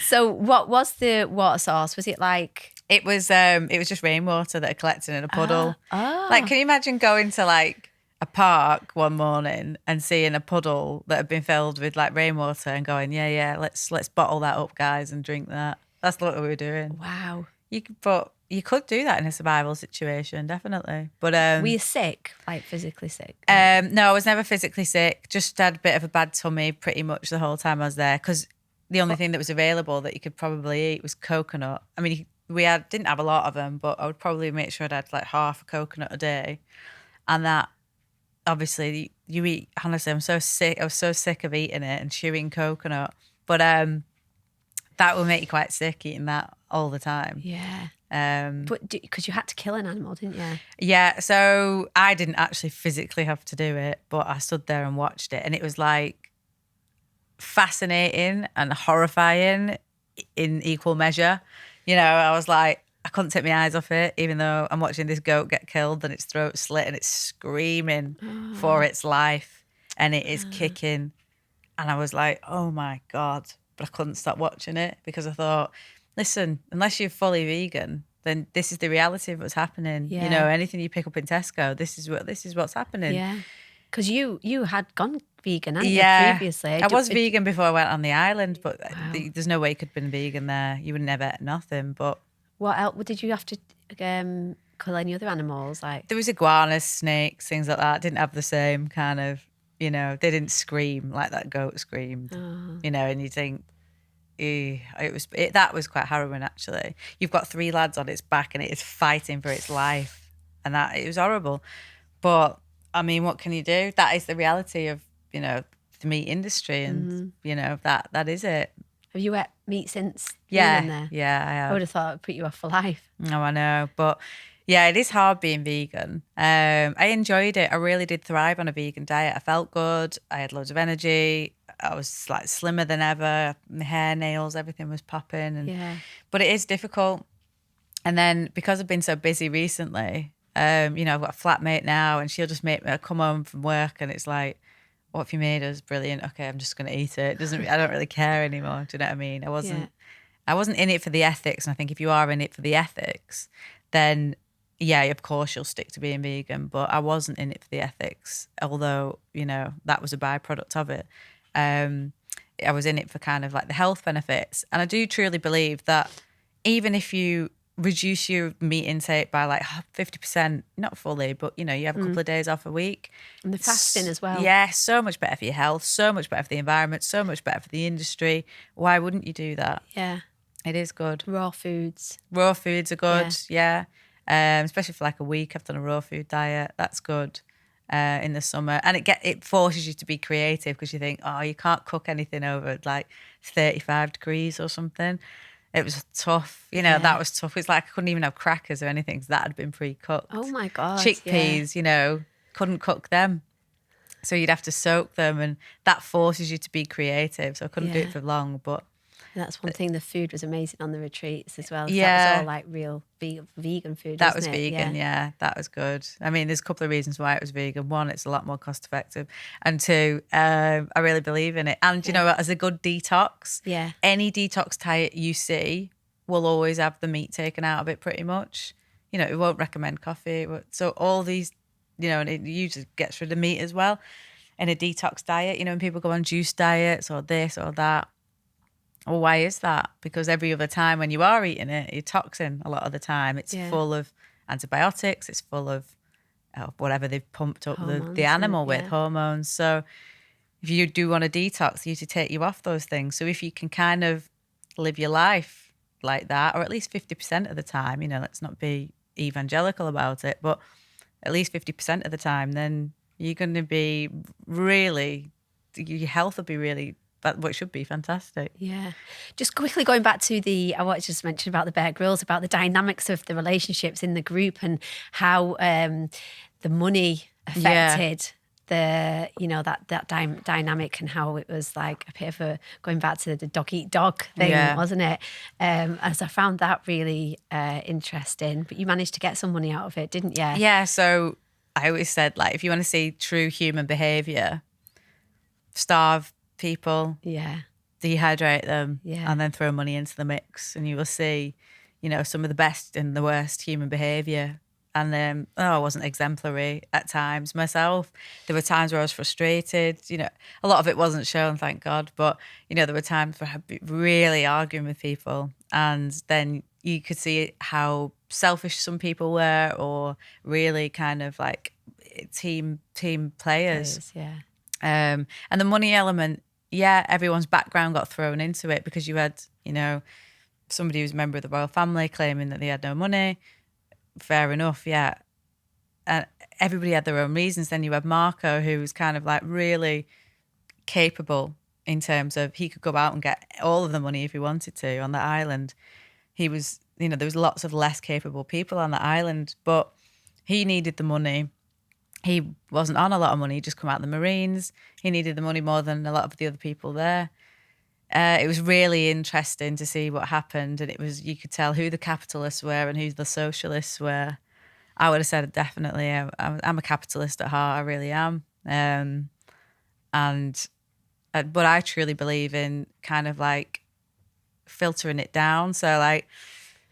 So what was the water source? Was it like... It was just rainwater that I collected in a puddle. Like, can you imagine going to, like, a park one morning and seeing a puddle that had been filled with like rainwater and going, let's bottle that up, guys, and drink that. That's what we were doing. Wow. You could do that in a survival situation, definitely. But were you sick, like physically sick? No, I was never physically sick. Just had a bit of a bad tummy pretty much the whole time I was there, because the only thing that was available that you could probably eat was coconut. I mean, didn't have a lot of them, but I would probably make sure I'd had like half a coconut a day, and that. Obviously, you eat, honestly, I'm so sick. I was so sick of eating it and chewing coconut. But that would make you quite sick eating that all the time. Yeah. But because you had to kill an animal, didn't you? Yeah. So I didn't actually physically have to do it, but I stood there and watched it. And it was like fascinating and horrifying in equal measure. You know, I was like, I couldn't take my eyes off it, even though I'm watching this goat get killed and its throat slit and it's screaming for its life and it is kicking. And I was like, oh my God. But I couldn't stop watching it because I thought, listen, unless you're fully vegan, then this is the reality of what's happening. Yeah. You know, anything you pick up in Tesco, this is what's happening. Yeah. Because you had gone vegan, hadn't you, previously? I was vegan before I went on the island, but there's no way you could have been vegan there. You would never eat nothing, but... What else did you have to kill any other animals? Like there was iguanas, snakes, things like that. Didn't have the same kind of, you know, they didn't scream like that goat screamed, you know, and you think, that was quite harrowing actually. You've got 3 lads on its back and it is fighting for its life, and that it was horrible. But I mean, what can you do? That is the reality of, you know, the meat industry, and you know, that is it. Have you ate meat since Yeah, being in there? yeah, I have. I would have thought it would put you off for life. No, I know, but yeah, it is hard being vegan. I enjoyed it. I really did thrive on a vegan diet. I felt good. I had loads of energy. I was like slimmer than ever. My hair, nails, everything was popping. And but it is difficult. And then because I've been so busy recently, you know, I've got a flatmate now, and she'll just make me come home from work, and it's like, what have you made us? Brilliant. Okay, I'm just going to eat it. I don't really care anymore. Do you know what I mean? I wasn't in it for the ethics. And I think if you are in it for the ethics, then yeah, of course you'll stick to being vegan. But I wasn't in it for the ethics, although, you know, that was a byproduct of it. I was in it for kind of like the health benefits. And I do truly believe that even if you reduce your meat intake by like 50%, not fully, but you know, you have a couple of days off a week. And the fasting as well. Yeah, so much better for your health, so much better for the environment, so much better for the industry. Why wouldn't you do that? Yeah. It is good. Raw foods. Raw foods are good, yeah. Especially for like a week, I've done a raw food diet. That's good in the summer. And it forces you to be creative, because you think, oh, you can't cook anything over like 35 degrees or something. It was tough. You know, that was tough. It's like I couldn't even have crackers or anything, because that had been pre-cooked. Oh my God. Chickpeas, you know, couldn't cook them. So you'd have to soak them, and that forces you to be creative. So I couldn't do it for long, but... And that's one thing. The food was amazing on the retreats as well. So yeah. That was all like real vegan food, That was wasn't it? vegan, yeah. That was good. I mean, there's a couple of reasons why it was vegan. One, it's a lot more cost effective. And 2, I really believe in it. And you know what, as a good detox, any detox diet you see will always have the meat taken out of it pretty much. You know, it won't recommend coffee. So all these, you know, and it usually gets rid of meat as well in a detox diet. You know, when people go on juice diets or this or that. Well, why is that? Because every other time when you are eating it, you're toxin a lot of the time. It's full of antibiotics. It's full of whatever they've pumped up the animal with, hormones. So if you do want to detox, you need to take you off those things. So if you can kind of live your life like that, or at least 50% of the time, you know, let's not be evangelical about it, but at least 50% of the time, then you're going to be really, your health will be really... what should be fantastic. Yeah. Just quickly going back to I want to just mention about the Bear Grylls, about the dynamics of the relationships in the group, and how the money affected the, you know, that dynamic, and how it was like a bit of a, going back to the dog eat dog thing, wasn't it? As I found that really interesting. But you managed to get some money out of it, didn't you? Yeah. So I always said, like, if you want to see true human behaviour, starve people, dehydrate them, and then throw money into the mix, and you will see, you know, some of the best and the worst human behaviour. And then, I wasn't exemplary at times myself. There were times where I was frustrated. You know, a lot of it wasn't shown, thank God. But, you know, there were times where I'd be really arguing with people, and then you could see how selfish some people were, or really kind of like team players. And the money element, everyone's background got thrown into it, because you had, you know, somebody who's a member of the royal family claiming that they had no money. Fair enough, and everybody had their own reasons. Then you had Marco, who was kind of like really capable in terms of, he could go out and get all of the money if he wanted to on the island. He was, you know, there was lots of less capable people on the island, but he needed the money. He wasn't on a lot of money. He'd just come out of the Marines. He needed the money more than a lot of the other people there. It was really interesting to see what happened, and it was, you could tell who the capitalists were and who the socialists were. I would have said definitely, I'm a capitalist at heart. I really am. But I truly believe in kind of like filtering it down. So like,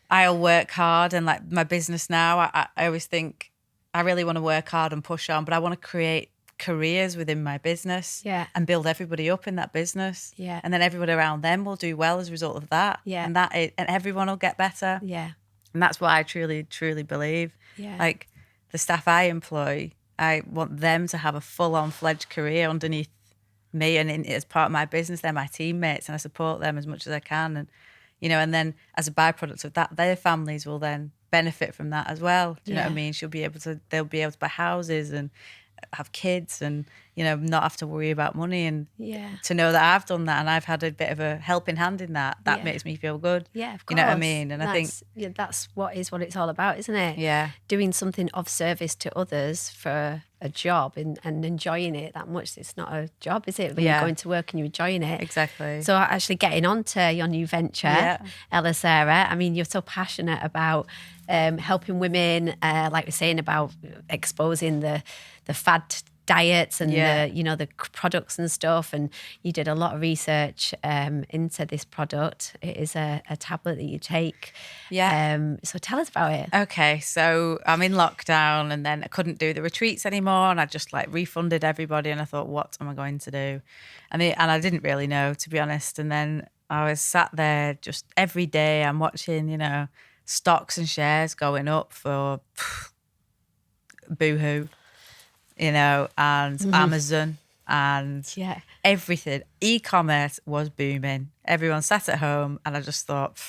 I'll work hard, and like my business now, I always think I really want to work hard and push on, but I want to create careers within my business and build everybody up in that business. And then everybody around them will do well as a result of that. And everyone will get better. And that's what I truly, truly believe. Yeah. Like the staff I employ, I want them to have a full-on fledged career underneath me, and as part of my business, they're my teammates, and I support them as much as I can. And, you know, and then as a byproduct of that, their families will then benefit from that as well. Do you know what I mean? They'll be able to buy houses and have kids and, you know, not have to worry about money, and to know that I've done that and I've had a bit of a helping hand in that makes me feel good. Yeah, of course. You know what I mean? And I think that's what it's all about, isn't it? Yeah. Doing something of service to others for a job and enjoying it that much. It's not a job, is it? When you're going to work and you're enjoying it. Exactly. So actually getting on to your new venture, ELLESERA, I mean, you're so passionate about helping women, like we're saying, about exposing the fad diets and the products and stuff, and you did a lot of research into this product. It is a tablet that you take. So tell us about it. Okay, so I'm in lockdown, and then I couldn't do the retreats anymore, and I just like refunded everybody, and I thought, what am I going to do? And I didn't really know, to be honest. And then I was sat there just every day, I'm watching, you know, stocks and shares going up for Boohoo, you know, and Amazon and everything. E-commerce was booming. Everyone sat at home, and I just thought,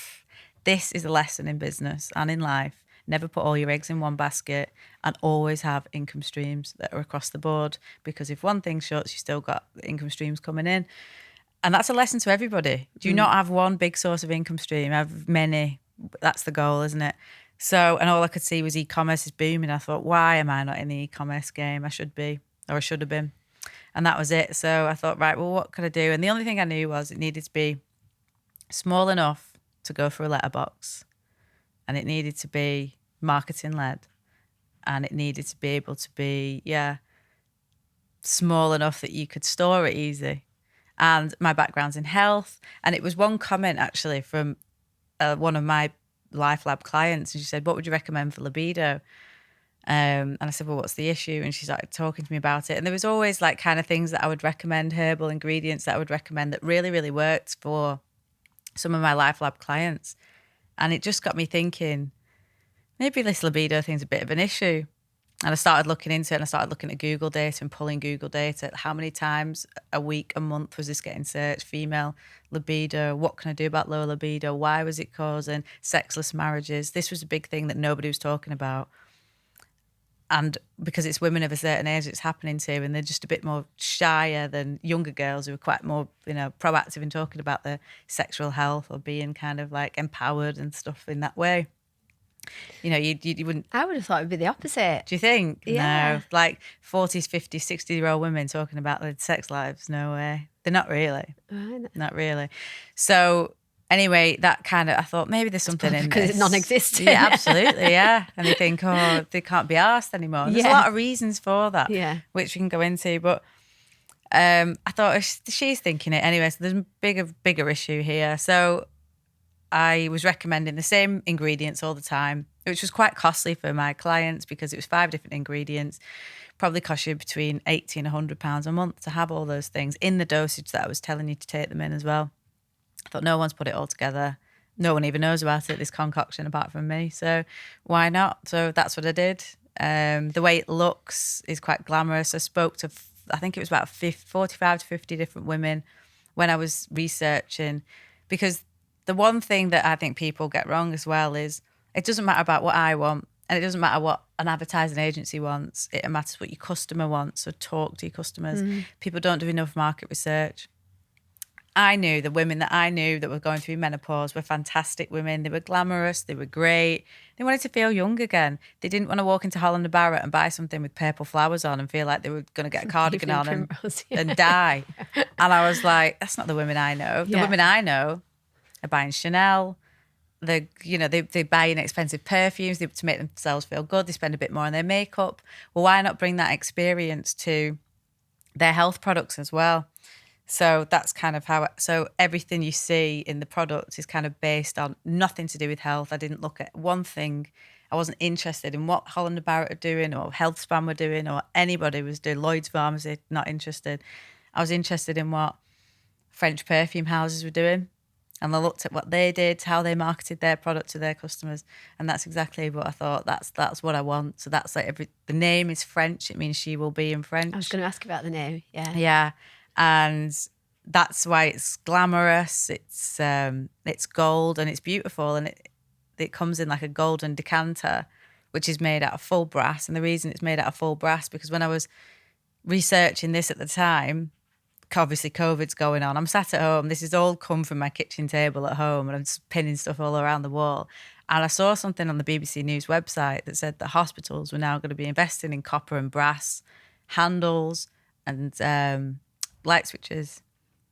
this is a lesson in business and in life. Never put all your eggs in one basket, and always have income streams that are across the board, because if one thing shuts, you still got income streams coming in. And that's a lesson to everybody. Do not have one big source of income stream, have many. That's the goal, isn't it? So, and all I could see was e-commerce is booming. I thought, why am I not in the e-commerce game? I should be, or I should have been. And that was it. So I thought, right, well, what could I do? And the only thing I knew was it needed to be small enough to go for a letterbox, and it needed to be marketing led, and it needed to be able to be, small enough that you could store it easy. And my background's in health. And it was one comment actually from one of my Life Lab clients, and she said, what would you recommend for libido? And I said, well, what's the issue? And she started talking to me about it. And there was always like kind of things that I would recommend, herbal ingredients that I would recommend that really, really worked for some of my Life Lab clients. And it just got me thinking, maybe this libido thing's a bit of an issue. And I started looking into it, and I started looking at Google data and pulling Google data. How many times a week, a month was this getting searched? Female libido. What can I do about low libido? Why was it causing sexless marriages? This was a big thing that nobody was talking about. And because it's women of a certain age it's happening to, and they're just a bit more shyer than younger girls who are quite more, you know, proactive in talking about their sexual health or being kind of like empowered and stuff in that way. You know, you wouldn't... I would have thought it would be the opposite. Do you think? Yeah. No. Like 40s, 50s, 60-year-old women talking about their sex lives? No way. They're not really. Right. Not really. So anyway, that kind of... I thought maybe there's something in this. Because it's non-existent. Yeah, absolutely, yeah. And they think, oh, they can't be arsed anymore. And there's a lot of reasons for that, which we can go into. But I thought, she's thinking it anyway. So there's a bigger issue here. So I was recommending the same ingredients all the time, which was quite costly for my clients because it was 5 different ingredients. Probably cost you between £80 and £100 a month to have all those things in the dosage that I was telling you to take them in as well. I thought, no one's put it all together. No one even knows about it, this concoction, apart from me. So why not? So that's what I did. The way it looks is quite glamorous. I spoke to, I think it was about 45 to 50 different women when I was researching, because the one thing that I think people get wrong as well is it doesn't matter about what I want, and it doesn't matter what an advertising agency wants. It matters what your customer wants. So talk to your customers. People don't do enough market research. I knew the women that I knew that were going through menopause were fantastic women. They were glamorous. They were great. They wanted to feel young again. They didn't want to walk into Holland & Barrett and buy something with purple flowers on and feel like they were going to get a cardigan on and die. And I was like, that's not the women I know. The women I know are buying Chanel. They're buying expensive perfumes to make themselves feel good. They spend a bit more on their makeup. Well, why not bring that experience to their health products as well? So that's kind of how. So everything you see in the product is kind of based on nothing to do with health. I didn't look at one thing. I wasn't interested in what Holland & Barrett are doing or HealthSpan were doing or anybody was doing. Lloyd's Pharmacy, not interested. I was interested in what French perfume houses were doing. And I looked at what they did, how they marketed their product to their customers, and that's exactly what I thought. That's what I want. So that's like the name is French. It means she will be in French. I was going to ask about the name. Yeah. Yeah, and that's why it's glamorous. It's gold and it's beautiful, and it comes in like a golden decanter, which is made out of full brass. And the reason it's made out of full brass because when I was researching this at the time, obviously COVID's going on. I'm sat at home. This has all come from my kitchen table at home, and I'm just pinning stuff all around the wall. And I saw something on the BBC News website that said that hospitals were now going to be investing in copper and brass handles and light switches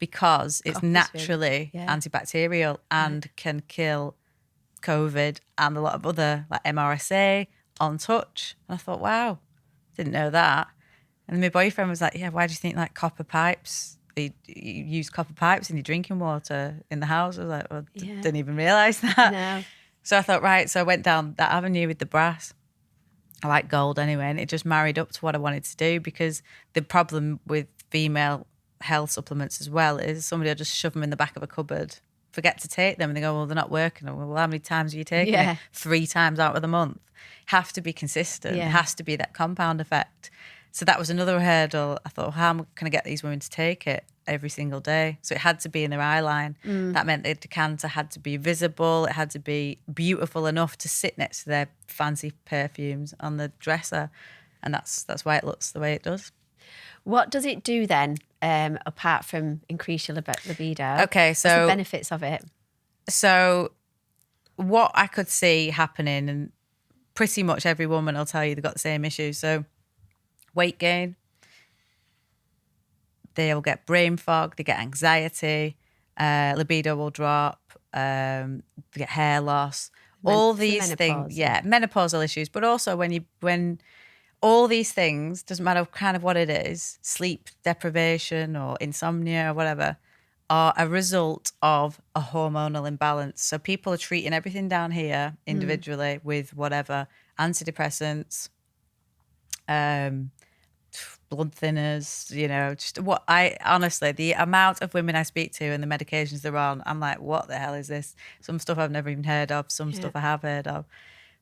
because it's naturally antibacterial and can kill COVID and a lot of other like MRSA on touch. And I thought, wow, didn't know that. And my boyfriend was like, yeah, why do you think like copper pipes, you use copper pipes in your drinking water in the house? I was like, well, didn't even realise that. No. So I thought, right, so I went down that avenue with the brass. I like gold anyway, and it just married up to what I wanted to do because the problem with female health supplements as well is somebody will just shove them in the back of a cupboard, forget to take them, and they go, well, they're not working. Well, how many times are you taking it? 3 times out of the month. Have to be consistent. It has to be that compound effect. So that was another hurdle. I thought, how can I get these women to take it every single day? So it had to be in their eye line. That meant the decanter had to be visible. It had to be beautiful enough to sit next to their fancy perfumes on the dresser. And that's why it looks the way it does. What does it do then, apart from increase your libido? Okay, so... what's the benefits of it? So what I could see happening, and pretty much every woman will tell you they've got the same issue. So weight gain, they'll get brain fog, they get anxiety, libido will drop, they get hair loss, all these things. Yeah, menopausal issues. But also when all these things, doesn't matter kind of what it is, sleep deprivation or insomnia or whatever, are a result of a hormonal imbalance. So people are treating everything down here individually with whatever, antidepressants, blood thinners, just what I honestly, the amount of women I speak to and the medications they're on, I'm like, what the hell is this? Some stuff I've never even heard of, some stuff I have heard of.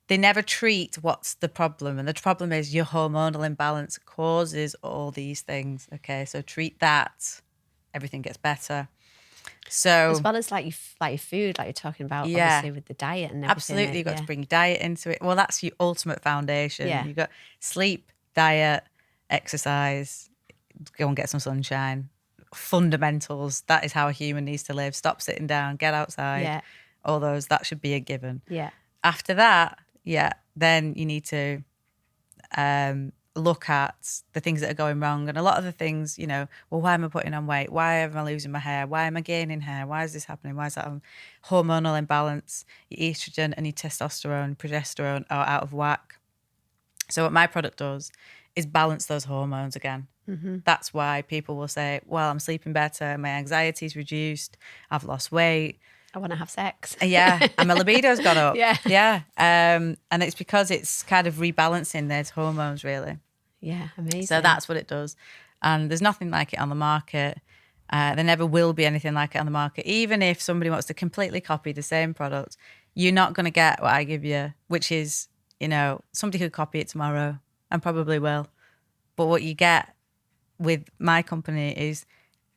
They never treat what's the problem. And the problem is your hormonal imbalance causes all these things. Okay, so treat that, everything gets better. So as well as like your food, like you're talking about, obviously with the diet and everything. Absolutely, you've got to bring diet into it. Well, that's your ultimate foundation. Yeah. You've got sleep, diet, exercise, go and get some sunshine. Fundamentals, that is how a human needs to live. Stop sitting down, get outside. Yeah. All those, that should be a given. Yeah. After that, then you need to look at the things that are going wrong. And a lot of the things, well, why am I putting on weight? Why am I losing my hair? Why am I gaining hair? Why is this happening? Why is that? Hormonal imbalance, your estrogen and your testosterone, progesterone are out of whack. So what my product does is balance those hormones again. Mm-hmm. That's why people will say, well, I'm sleeping better, my anxiety's reduced, I've lost weight. I want to have sex. Yeah, and my libido's gone up. Yeah. And it's because it's kind of rebalancing those hormones, really. Yeah, amazing. So that's what it does. And there's nothing like it on the market. There never will be anything like it on the market. Even if somebody wants to completely copy the same product, you're not going to get what I give you, which is, somebody could copy it tomorrow and probably will. But what you get with my company is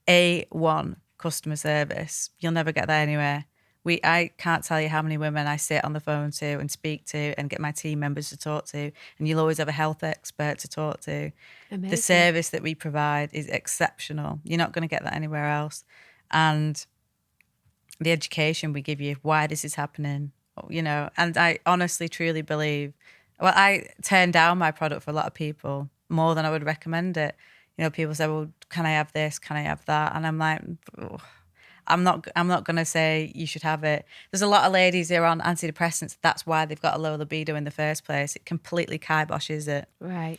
A1 customer service. You'll never get that anywhere. I can't tell you how many women I sit on the phone to and speak to and get my team members to talk to, and you'll always have a health expert to talk to. Amazing. The service that we provide is exceptional. You're not going to get that anywhere else. And the education we give you, why this is happening, and I honestly, truly believe, well, I turn down my product for a lot of people more than I would recommend it. People say, well, can I have this? Can I have that? And I'm like, oh, I'm not going to say you should have it. There's a lot of ladies who are on antidepressants. That's why they've got a low libido in the first place. It completely kiboshes it. Right.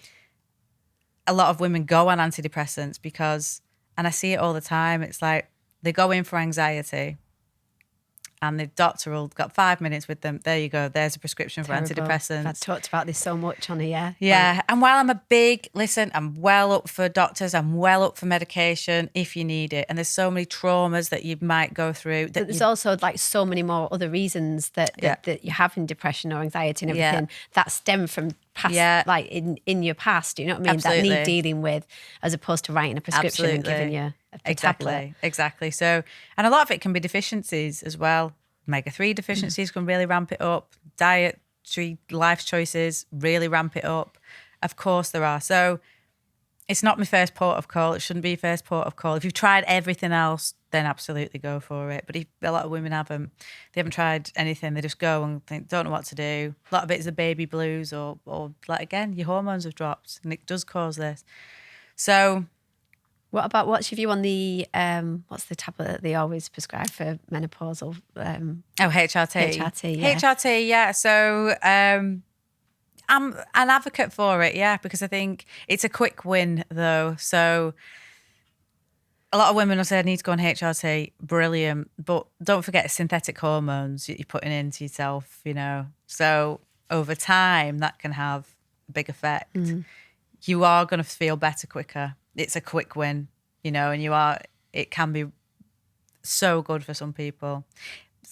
A lot of women go on antidepressants because, and I see it all the time, it's like they go in for anxiety and the doctor will got 5 minutes with them. There you go. There's a prescription for antidepressants. I've talked about this so much on here. Yeah. And while I'm I'm well up for doctors. I'm well up for medication if you need it. And there's so many traumas that you might go through. But there's also like so many more other reasons that you're having depression or anxiety and everything that stem from past, like in your past, you know what I mean? Absolutely. That need dealing with, as opposed to writing a prescription and giving you a tablet. Exactly. So, and a lot of it can be deficiencies as well. Omega-3 deficiencies can really ramp it up. Dietary life choices really ramp it up. Of course there are. So it's not my first port of call. It shouldn't be your first port of call. If you've tried everything else, then absolutely go for it. But if a lot of women haven't, they haven't tried anything. They just go and think, don't know what to do. A lot of it is the baby blues or like, again, your hormones have dropped and it does cause this. So what's your view on the, what's the tablet that they always prescribe for menopausal? HRT. HRT, yeah. HRT, yeah. So I'm an advocate for it, yeah, because I think it's a quick win though. So a lot of women will say, I need to go on HRT, brilliant. But don't forget synthetic hormones that you're putting into yourself, you know. So over time, that can have a big effect. You are going to feel better quicker. It's a quick win, you know, and it can be so good for some people.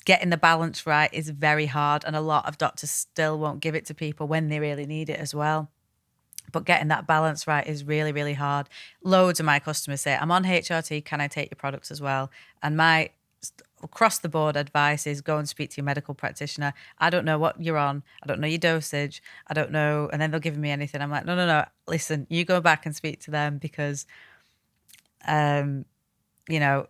Getting the balance right is very hard, and a lot of doctors still won't give it to people when they really need it as well. But getting that balance right is really, really hard. Loads of my customers say, I'm on HRT, can I take your products as well? And my across the board advice is go and speak to your medical practitioner. I don't know what you're on. I don't know your dosage. I don't know. And then they'll give me anything. I'm like, no. Listen, you go back and speak to them because, you know,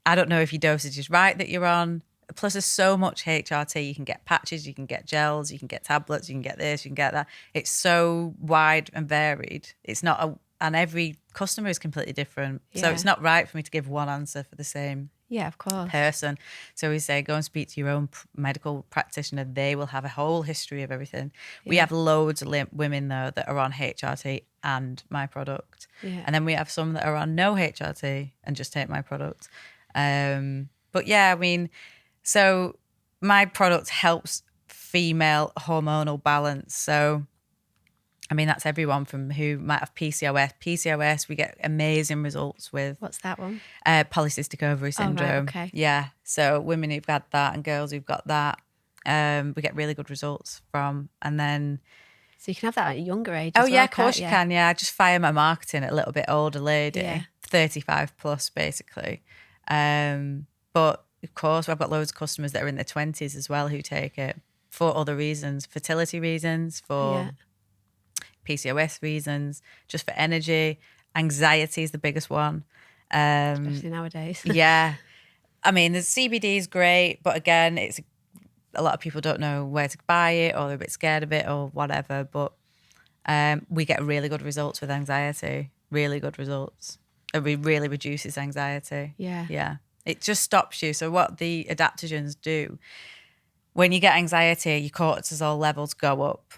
I don't know if your dosage is right that you're on. Plus, there's so much HRT. You can get patches, you can get gels, you can get tablets, you can get this, you can get that. It's so wide and varied. It's not and every customer is completely different. Yeah. So it's not right for me to give one answer for the same of course person. So we say, go and speak to your own medical practitioner. They will have a whole history of everything. Yeah. We have loads of women, though, that are on HRT and my product. Yeah. And then we have some that are on no HRT and just take my product. But yeah, I mean... So my product helps female hormonal balance. So, I mean, that's everyone from who might have PCOS. PCOS, we get amazing results with. What's that one? Polycystic ovary syndrome. Oh, right, okay. Yeah. So women who've got that and girls who've got that, we get really good results from. And then... So you can have that at a younger age Oh, as well, yeah, of course you can. Yeah, I just fire my marketing at a little bit older lady, 35 plus, basically. But... Of course, I've got loads of customers that are in their 20s as well who take it for other reasons, fertility reasons, for PCOS reasons, just for energy. Anxiety is the biggest one. Especially nowadays. Yeah. I mean, the CBD is great, but again, it's a lot of people don't know where to buy it or they're a bit scared of it or whatever. But we get really good results with anxiety, really good results. It really reduces anxiety. Yeah. Yeah. It just stops you. So what the adaptogens do, when you get anxiety, your cortisol levels go up.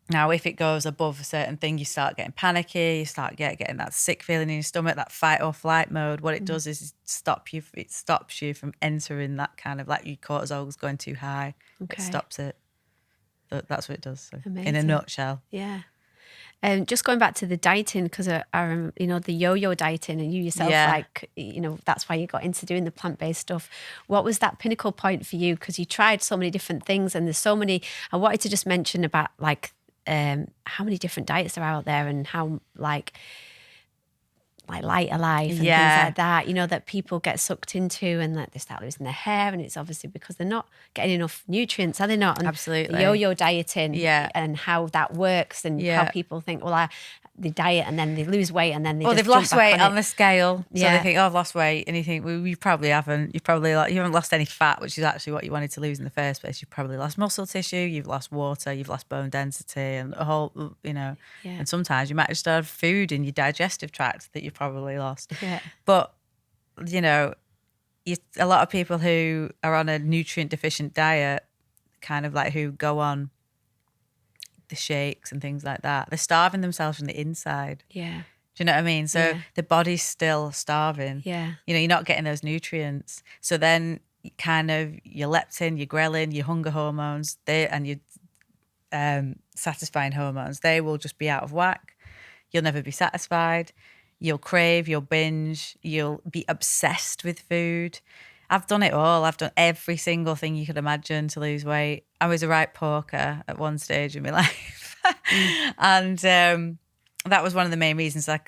Now, if it goes above a certain thing, you start getting panicky, you start getting that sick feeling in your stomach, that fight or flight mode. What it does is it stops you from entering that kind of, like your cortisol is going too high. Okay. It stops it. That's what it does. So, in a nutshell. Yeah. Just going back to the dieting, because you know, the yo-yo dieting, and you yourself, like, you know, that's why you got into doing the plant-based stuff. What was that pinnacle point for you? Because you tried so many different things, and there's so many. I wanted to just mention about like how many different diets are out there, and how like Lighter Life and things like that, you know, that people get sucked into, and that they start losing their hair, and it's obviously because they're not getting enough nutrients, are they not? And absolutely. The yo-yo dieting and how that works, and how people think, well, they diet and then they lose weight and then they've lost weight on the scale, so they think, oh, I've lost weight, and you think, well, you probably haven't. You haven't lost any fat, which is actually what you wanted to lose in the first place. You've probably lost muscle tissue, you've lost water, you've lost bone density, and a whole, you know. Yeah. And sometimes you might just have food in your digestive tract that you probably lost. Yeah. But you know, a lot of people who are on a nutrient deficient diet, kind of like who go on the shakes and things like that, they're starving themselves from the inside. Yeah. Do you know what I mean? So the body's still starving. Yeah. You know, you're not getting those nutrients. So then kind of your leptin, your ghrelin, your hunger hormones, and your satisfying hormones, they will just be out of whack. You'll never be satisfied. You'll crave, you'll binge, you'll be obsessed with food. I've done it all. I've done every single thing you could imagine to lose weight. I was a right porker at one stage in my life. And that was one of the main reasons I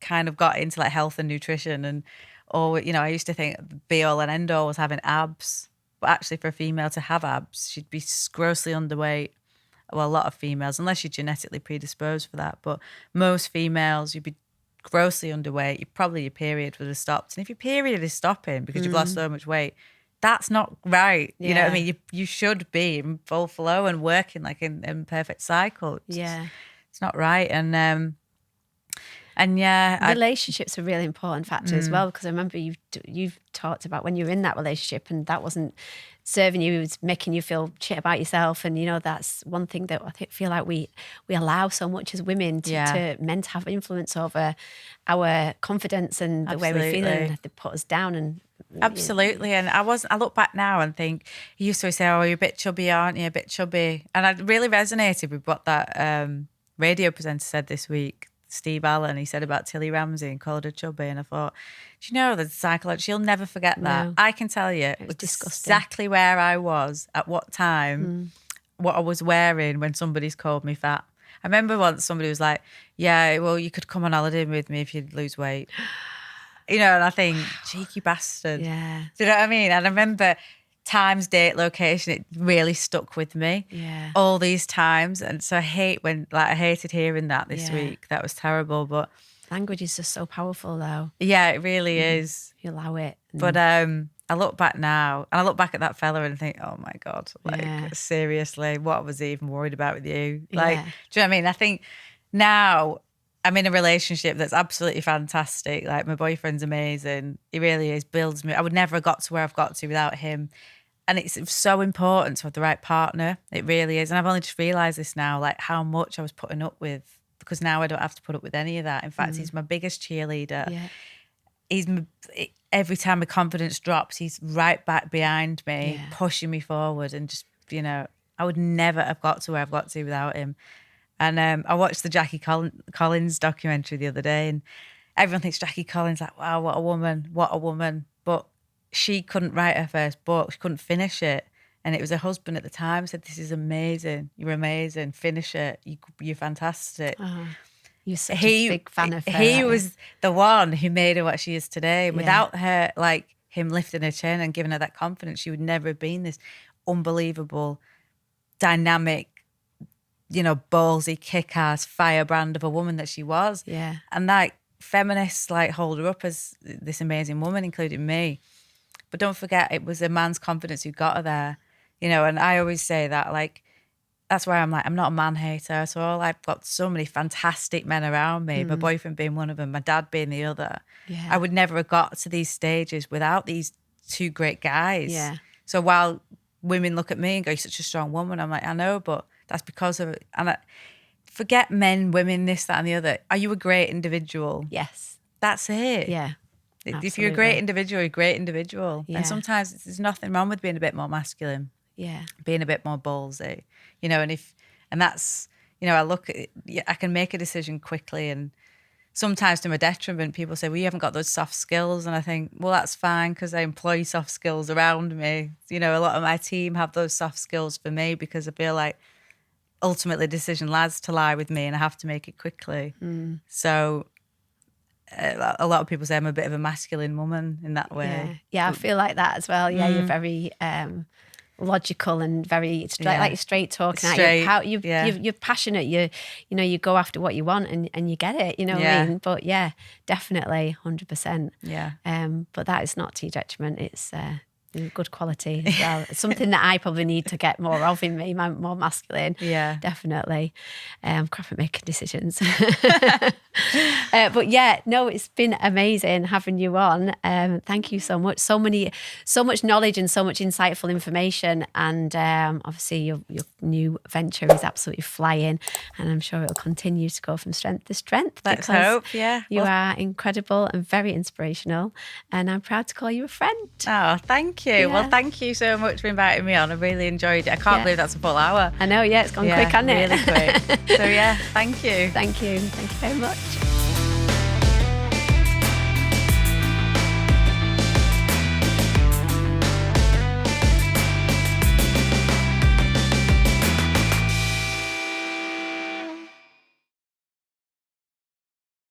kind of got into like health and nutrition. And, I used to think be all and end all was having abs. But actually for a female to have abs, she'd be grossly underweight. Well, a lot of females, unless you're genetically predisposed for that. But most females, you'd be grossly underweight. Your period would have stopped. And if your period is stopping because you've lost so much weight, that's not right. You know what I mean? You should be in full flow and working like in perfect cycle. It's not right. And relationships are a really important factor as well, because I remember you've talked about when you were in that relationship and that wasn't serving you, it was making you feel shit about yourself. And that's one thing that I feel like we allow so much as women to men to have influence over our confidence and the way we feel, and they put us down. And absolutely. And I look back now and think, he used to say, oh, you're a bit chubby, aren't you? A bit chubby. And I really resonated with what that radio presenter said this week, Steve Allen. He said about Tilly Ramsey and called her chubby. And I thought, do you know the psychology? She'll never forget that. No. I can tell you it was disgusting. Exactly where I was at what time, what I was wearing when somebody's called me fat. I remember once somebody was like, yeah, well, you could come on holiday with me if you'd lose weight. And I think, cheeky bastard. Yeah. Do you know what I mean? And I remember times, date, location, it really stuck with me. Yeah. All these times. And so I hated hearing that this week. That was terrible. But language is just so powerful though. Yeah, it really is. You allow it. But I look back now and I look back at that fella and think, oh my God, seriously, what was he even worried about with you? Do you know what I mean? I think now I'm in a relationship that's absolutely fantastic. Like, my boyfriend's amazing. He really is, builds me. I would never have got to where I've got to without him. And it's so important to have the right partner. It really is. And I've only just realised this now, like how much I was putting up with, because now I don't have to put up with any of that. In fact, he's my biggest cheerleader. Yeah. Every time my confidence drops, he's right back behind me, pushing me forward. And just, I would never have got to where I've got to without him. And I watched the Jackie Collins documentary the other day, and everyone thinks Jackie Collins, like, wow, what a woman. But she couldn't write her first book. She couldn't finish it. And it was her husband at the time said, this is amazing. You're amazing. Finish it. You're fantastic. You're such a big fan of her. He was the one who made her what she is today. And without her, like him lifting her chin and giving her that confidence, she would never have been this unbelievable, dynamic, ballsy, kick-ass, firebrand of a woman that she was. Yeah. And like feminists hold her up as this amazing woman, including me. But don't forget, it was a man's confidence who got her there. And I always say that, like, that's why I'm not a man hater at all. I've got so many fantastic men around me, my boyfriend being one of them, my dad being the other. Yeah. I would never have got to these stages without these two great guys. Yeah. So while women look at me and go, you're such a strong woman, I'm like, I know, but that's because of it. And forget men, women, this, that, and the other. Are you a great individual? Yes. That's it. Yeah. If you're a great individual, you're a great individual. Yeah. And sometimes there's nothing wrong with being a bit more masculine. Yeah. Being a bit more ballsy. And that's, I look at it, I can make a decision quickly, and sometimes to my detriment, people say, well, you haven't got those soft skills. And I think, well, that's fine because I employ soft skills around me. A lot of my team have those soft skills for me because I feel like ultimately the decision has to lie with me and I have to make it quickly. So a lot of people say I'm a bit of a masculine woman in that way. Yeah, I feel like that as well. Yeah, you're very logical and very like you're straight talking. You're passionate. You go after what you want and you get it. You know what I mean? But yeah, definitely 100%. Yeah. But that is not to your detriment. It's good quality as well. It's something that I probably need to get more of in me, more masculine. Yeah. Definitely. Crap at making decisions. But yeah, no, it's been amazing having you on. Thank you so much. So much knowledge and so much insightful information. And obviously your new venture is absolutely flying, and I'm sure it'll continue to go from strength to strength. Let's because hope, yeah. You are incredible and very inspirational, and I'm proud to call you a friend. Oh, thank you. Yeah. Well, thank you so much for inviting me on. I really enjoyed it. I can't believe that's a full hour. I know, yeah, it's gone quick, hasn't it? Really quick. So yeah, thank you. Thank you very much.